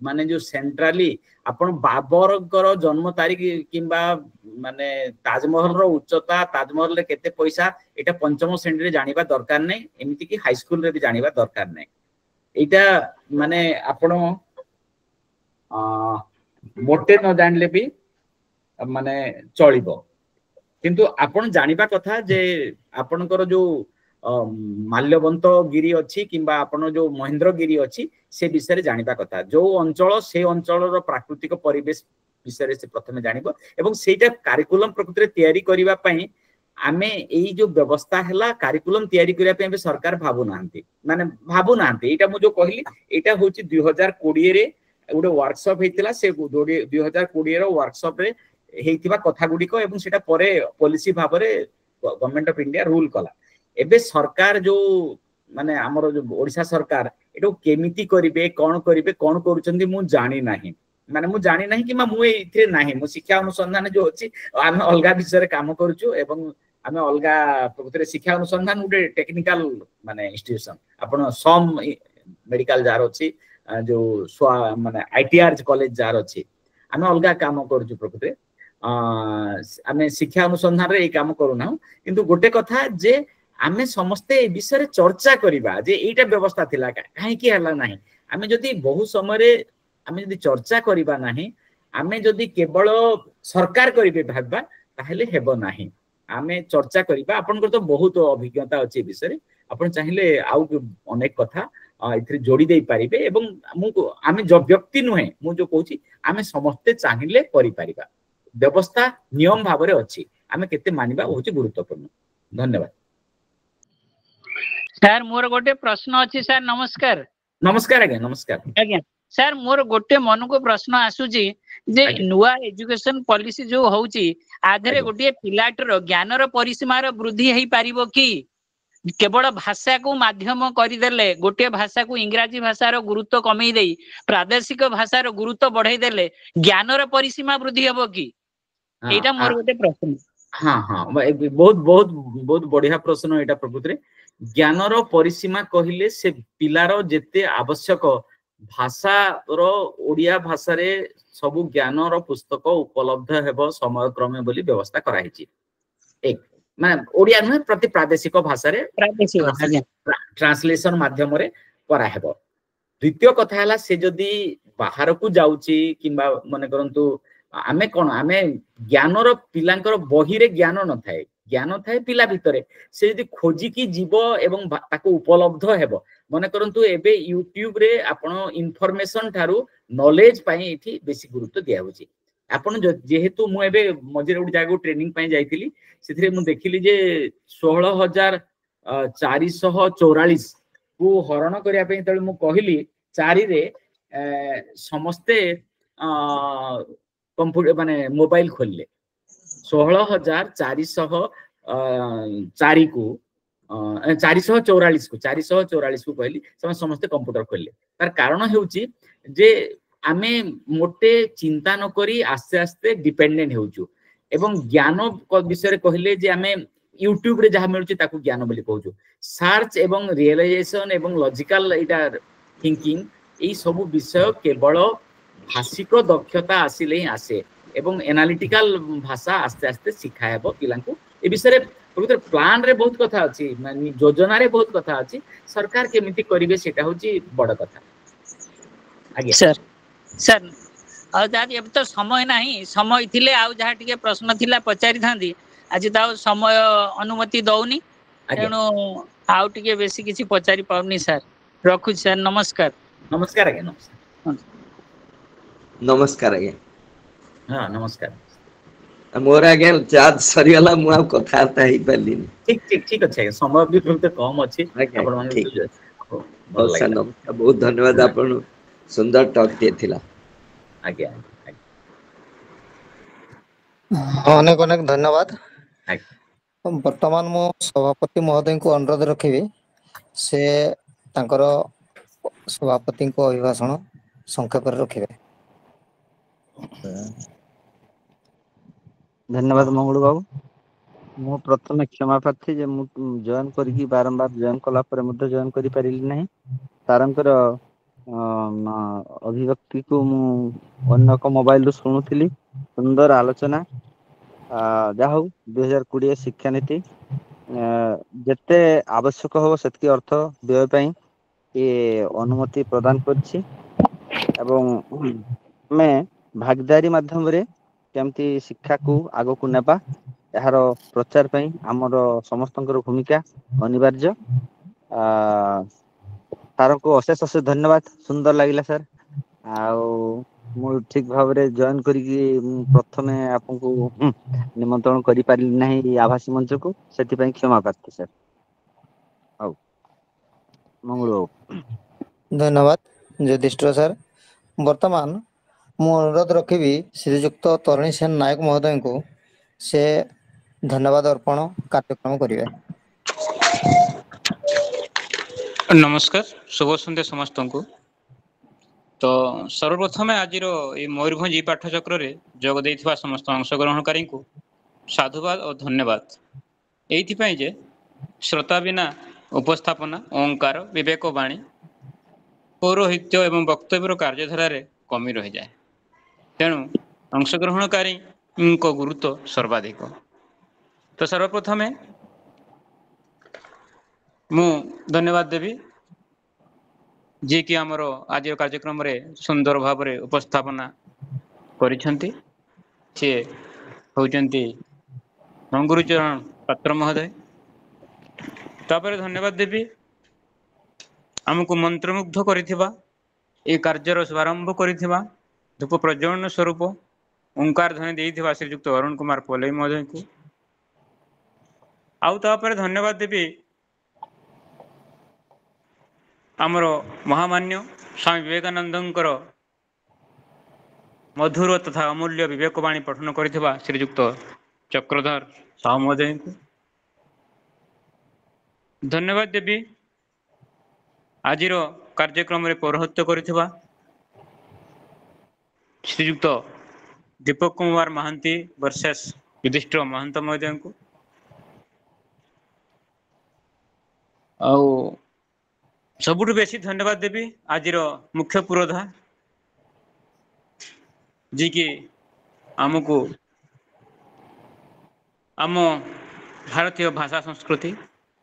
माने जो सेंट्रली आपण बाबर कर जन्म तारीख किंबा माने ताजमहल रो उच्चता ताजमहल रे केते पैसा एटा पंचम श्रेणी रे जानिबा दरकार नै एमिति कि हाई स्कूल रे भी जानिबा दरकार नै एटा माने आपण मोटे न जानले भी माने चलिबो किंतु आपण जानिबा कथा जे आपणकर जो माल्यवंत गिरी अच्छी किंबा आपण जो महेंद्रगिरी अच्छी से विषय जानिबा कथा जो अंचल से अंचल प्राकृतिक परिवेश विषय से प्रथमे जानिबो एवं सेटा करिकुलम प्रकृति तैयारी करिबा पई आमे एई जो व्यवस्था हला करिकुलम तैयारी करिया पई सरकार भाबु नांती माने भाबु नांती एटा मु जो कहली एटा होची 2020 रे गोटे वर्कशॉप हेतिला से 2020 रो वर्कशॉप रे हेतिबा कथा गुडीको एवं सेटा परे पॉलिसी भाबरे गवर्नमेंट ऑफ इंडिया रूल कला एबे सरकार जो माने हमरो जो ओडिसा सरकार एटो केमिति करिवे कोन करूचंदी मु जानि नाही माने मु जानि नाही कि मु एथिरे नाही मु शिक्षा अनुसंधान जो अछि आमे अलगा विषय रे काम करूछु एवं आमे अलगा प्रकृति शिक्षा अनुसंधान उडे टेक्निकल माने इंस्टीट्यूशन आपण सम मेडिकल जार अछि जो माने आईटीआर कॉलेज जार अछि आमे अलगा काम करूछु प्रकृति आमे शिक्षा अनुसंधान रे ए काम करू ना किंतु गोटे कथा जे आमे समस्ते ए विषय चर्चा करिबा जे एटा व्यवस्था थिला काहे कि हला नाही आमे जदी बहु समय रे आमे जदी चर्चा करिबा नाही आमे जदी केवल सरकार करिबे भाबा ताहेले हेबो नाही आमे चर्चा करिबा आपन को तो बहुत अभिज्ञता अछि विषय आपन चाहिले आउ अनेक कथा इथरे जोड़ी दे पारिबे एवं आमे जो व्यक्ति नुहे मु जो कहूची आमे समस्ते चाहिले करि पारिबा व्यवस्था नियम भाबरे अछि आमे केते मानिबा होची गुरुत्वपूर्ण धन्यवाद सर मोर गोटे प्रश्न अछि सर नमस्कार नमस्कार आज्ञा नमस्कार आज्ञा सर मोर गोटे मन को प्रश्न आसुची जे नुआ एजुकेशन पॉलिसी जो होउची आधरे गोटे पिलाटर ज्ञान रो परिसीमा रो वृद्धि हेई पारिबो कि केवल भाषा को माध्यम करदेले गोटे भाषा को इंग्राजी भाषा रो गुरुत्व कमी देई प्रादेशिक भाषा रो गुरुत्व बढ़ाई देले ज्ञान रो परिसीमा वृद्धि हेबो कि एटा मोर गोटे प्रश्न हाँ हाँ बहुत बहुत बहुत बढ़िया प्रश्न एटा प्रकृति ज्ञान रो परिसीमा कहिले से पिलार जेते आवश्यक भाषा रो ओडिया भाषा रे सबु ज्ञान रो पुस्तक उपलब्ध हेबो समय क्रमे बोली व्यवस्था कराइछि एक माने ओडिया न प्रति प्रादेशिक भाषा रे ट्रांसलेशन माध्यम रे करा हेबो द्वितीय कथा हला से जदी बाहर को जाउची किंबा माने करंतु आमे कोन आमे ज्ञान रो पिलांकर बही रे ज्ञान न थाए ज्ञान थाए पिला भितरे से यदि खोजी की जीव एवं ताको उपलब्ध हेबो माने करंतु एबे यूट्यूब रे आपण इन्फॉर्मेशन थारु नॉलेज पाई एठी बेसी गुरुत्व दिया होची आपण जेहेतु मु एबे मझे उड जागो ट्रेनिंग पाई जाईतिली सेथिरे मु देखिली जे 16444 को हरण करिया पे तळे मु कहिली 4 रे समस्ते कंप्यूटर माने मोबाइल खोलले 16404 को 444 को कहली समस्ते कंप्यूटर खोलले तार कारण हेउची जे आमे मोटे चिंता न करी आस्ते आस्ते डिपेंडेंट हेउचु एवं ज्ञान विषय कहले जे आमे यूट्यूब रे जहा मिलुची ताकू ज्ञान बोली कहूचु सर्च एवं रियलाइजेशन एवं लॉजिकल इटा थिंकिंग ए सब विषय केवल भाषिक दक्षता आसिले ही आसे एवं एनालिटिकल भाषा आस्ते आस्ते सिखायबो पिलांकु ए विषय रे प्लान रे बहुत कथा अछि योजना रे बहुत कथा अछि सरकार केमिति करिवे सेटा होची बड़ कथा आगे सर सर आ दादी अब तो समय नाही समय थिले आ जहा टिके प्रश्न थिला पचारि थांदी आज ताऊ समय अनुमति दउनी तेणु आउ टिके बेसी किछि पचारि पाउनी सर रखु सर नमस्कार नमस्कार आगे नमस्कार नमस्कार आज्ञा हाँ नमस्कार मोर आज्ञा चार्ज सरीगला मु आ कथार्ता हेई पालिनी ठीक ठीक ठीक अच्छे आज्ञा समय भी बहुत कम अच्छी आज्ञा आपण मान ठीक भल बहुत लागला नमस्कार बहुत धन्यवाद हाँ, आपण सुंदर टॉक देथिला आज्ञा ଅନେକ ଅନେକ ଧନ୍ୟବାଦ। ଆଜ୍ଞା। ବର୍ତ୍ତମାନ ମୁଁ ସଭାପତି ମହୋଦୟଙ୍କୁ ଅନୁରୋଧ ରଖିବି ସେ ତାଙ୍କର ସଭାପତିଙ୍କ ଅଭିଭାଷଣ ସଂକ୍ଷେପରେ ରଖିବେ। ଧନ୍ୟବାଦ ମଙ୍ଗୁଳୁ ବାବୁ। ମୁଁ ପ୍ରଥମେ କ୍ଷମା ପ୍ରାର୍ଥୀ ଯେ ମୁଁ ଜଏନ କରିକି ବାରମ୍ବାର ଜଏନ କଲା ପରେ ମଧ୍ୟ ଜଏନ କରିପାରିଲି ନାହିଁ। ସାରଙ୍କର ଅଭିବ୍ୟକ୍ତିକୁ ମୁଁ ଅନ୍ୟ ଏକ ମୋବାଇଲରୁ ଶୁଣୁଥିଲି। ସୁନ୍ଦର ଆଲୋଚନା ଯାହା ହଉ 2020 ଶିକ୍ଷାନୀତି ଯେତେ ଆବଶ୍ୟକ ହବ ସେତିକି ଅର୍ଥ ବ୍ୟୟ ପାଇଁ ଅନୁମତି ପ୍ରଦାନ କରିଛି ଏବଂ ଆମେ ଭାଗିଦାରୀ ମାଧ୍ୟମରେ କେମିତି ଶିକ୍ଷାକୁ ଆଗକୁ ନେବା ଏହାର ପ୍ରଚାର ପାଇଁ ଆମର ସମସ୍ତଙ୍କର ଭୂମିକା ଅନିବାର୍ଯ୍ୟ। ସାରଙ୍କୁ ଅଶେଷ ଅଶେଷ ଧନ୍ୟବାଦ ସୁନ୍ଦର ଲାଗିଲା ସାର୍। ଆଉ ମୁଁ ଠିକ ଭାବରେ ଜଏନ କରିକି ପ୍ରଥମେ ଆପଣଙ୍କୁ ନିମନ୍ତ୍ରଣ କରିପାରିଲି ନାହିଁ ଆଭାସୀ ମଞ୍ଚକୁ ସେଥିପାଇଁ କ୍ଷମା ପ୍ରାର୍ଥୀ ସାର୍। ହଉ ମଙ୍ଗଳ ବାବୁ। ଧନ୍ୟବାଦ ଯୁଧିଷ୍ଠିର ସାର୍। ବର୍ତ୍ତମାନ ମୁଁ ଅନୁରୋଧ ରଖିବି ଶ୍ରୀଯୁକ୍ତ ତରୁଣୀ ସେନ ନାୟକ ମହୋଦୟଙ୍କୁ ସେ ଧନ୍ୟବାଦ ଅର୍ପଣ କାର୍ଯ୍ୟକ୍ରମ କରିବେ। ନମସ୍କାର ଶୁଭ ସନ୍ଧ୍ୟା ସମସ୍ତଙ୍କୁ। ତ ସର୍ବପ୍ରଥମେ ଆଜିର ଏଇ ମୟୂରଭଞ୍ଜ ଇ ପାଠଚକ୍ରରେ ଯୋଗ ଦେଇଥିବା ସମସ୍ତ ଅଂଶଗ୍ରହଣକାରୀଙ୍କୁ ସାଧୁବାଦ ଓ ଧନ୍ୟବାଦ ଏଇଥିପାଇଁ ଯେ ଶ୍ରୋତା ବିନା ଉପସ୍ଥାପନା ଅହଙ୍କାର ବିବେକ ବାଣୀ ପୌରୋହିତ୍ୟ ଏବଂ ବକ୍ତବ୍ୟର କାର୍ଯ୍ୟଧାରାରେ କମି ରହିଯାଏ। ତେଣୁ ଅଂଶଗ୍ରହଣକାରୀଙ୍କ ଗୁରୁତ୍ୱ ସର୍ବାଧିକ। ତ ସର୍ବପ୍ରଥମେ ମୁଁ ଧନ୍ୟବାଦ ଦେବି ଯିଏକି ଆମର ଆଜିର କାର୍ଯ୍ୟକ୍ରମରେ ସୁନ୍ଦର ଭାବରେ ଉପସ୍ଥାପନା କରିଛନ୍ତି ସିଏ ହଉଛନ୍ତି ମଙ୍ଗୁରୁଚରଣ ପାତ୍ର ମହୋଦୟ। ତାପରେ ଧନ୍ୟବାଦ ଦେବି ଆମକୁ ମନ୍ତ୍ରମୁଗ୍ଧ କରିଥିବା ଏ କାର୍ଯ୍ୟର ଶୁଭାରମ୍ଭ କରିଥିବା ଧୂପ ପ୍ରଜ୍ୱଳନ ସ୍ୱରୂପ ଓଙ୍କାର ଧ୍ୱନି ଦେଇଥିବା ଶ୍ରୀଯୁକ୍ତ ଅରୁଣ କୁମାର ପଲେଇ ମହୋଦୟଙ୍କୁ। ଆଉ ତାପରେ ଧନ୍ୟବାଦ ଦେବି ଆମର ମହାମାନ୍ୟ ସ୍ୱାମୀ ବିବେକାନନ୍ଦଙ୍କର ମଧୁର ତଥା ଅମୂଲ୍ୟ ବିବେକ ବାଣୀ ପଠନ କରିଥିବା ଶ୍ରୀଯୁକ୍ତ ଚକ୍ରଧର ସାହୁ ମହୋଦୟଙ୍କୁ। ଧନ୍ୟବାଦ ଦେବି ଆଜିର କାର୍ଯ୍ୟକ୍ରମରେ ପୌରୋହିତ୍ୟ କରିଥିବା ଶ୍ରୀଯୁକ୍ତ ଦୀପକ କୁମାର ମହାନ୍ତି ବର୍ସେସ ଯୁଧିଷ୍ଠିର ମହନ୍ତ ମହୋଦୟଙ୍କୁ। ଆଉ ସବୁଠୁ ବେଶୀ ଧନ୍ୟବାଦ ଦେବି ଆଜିର ମୁଖ୍ୟ ପୁରୋଧା ଯିଏକି ଆମକୁ ଆମ ଭାରତୀୟ ଭାଷା ସଂସ୍କୃତି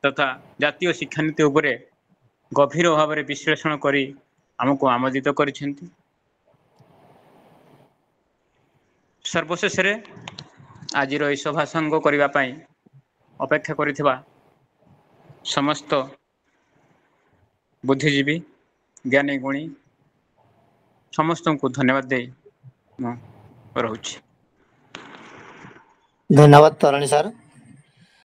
ତଥା ଜାତୀୟ ଶିକ୍ଷାନୀତି ଉପରେ ଗଭୀର ଭାବରେ ବିଶ୍ଳେଷଣ କରି ଆମକୁ ଆମୋଦିତ କରିଛନ୍ତି। ସର୍ବଶେଷରେ ଆଜିର ଏହି ସଭା ସାଙ୍ଗ କରିବା ପାଇଁ ଅପେକ୍ଷା କରିଥିବା ସମସ୍ତ ବୁଦ୍ଧିଜୀବୀ ଜ୍ଞାନୀ ଗୁଣୀ ସମସ୍ତଙ୍କୁ ଧନ୍ୟବାଦ ଦେଇ ମୁଁ ରହୁଛି। ଧନ୍ୟବାଦ ତରଣୀ ସାର୍।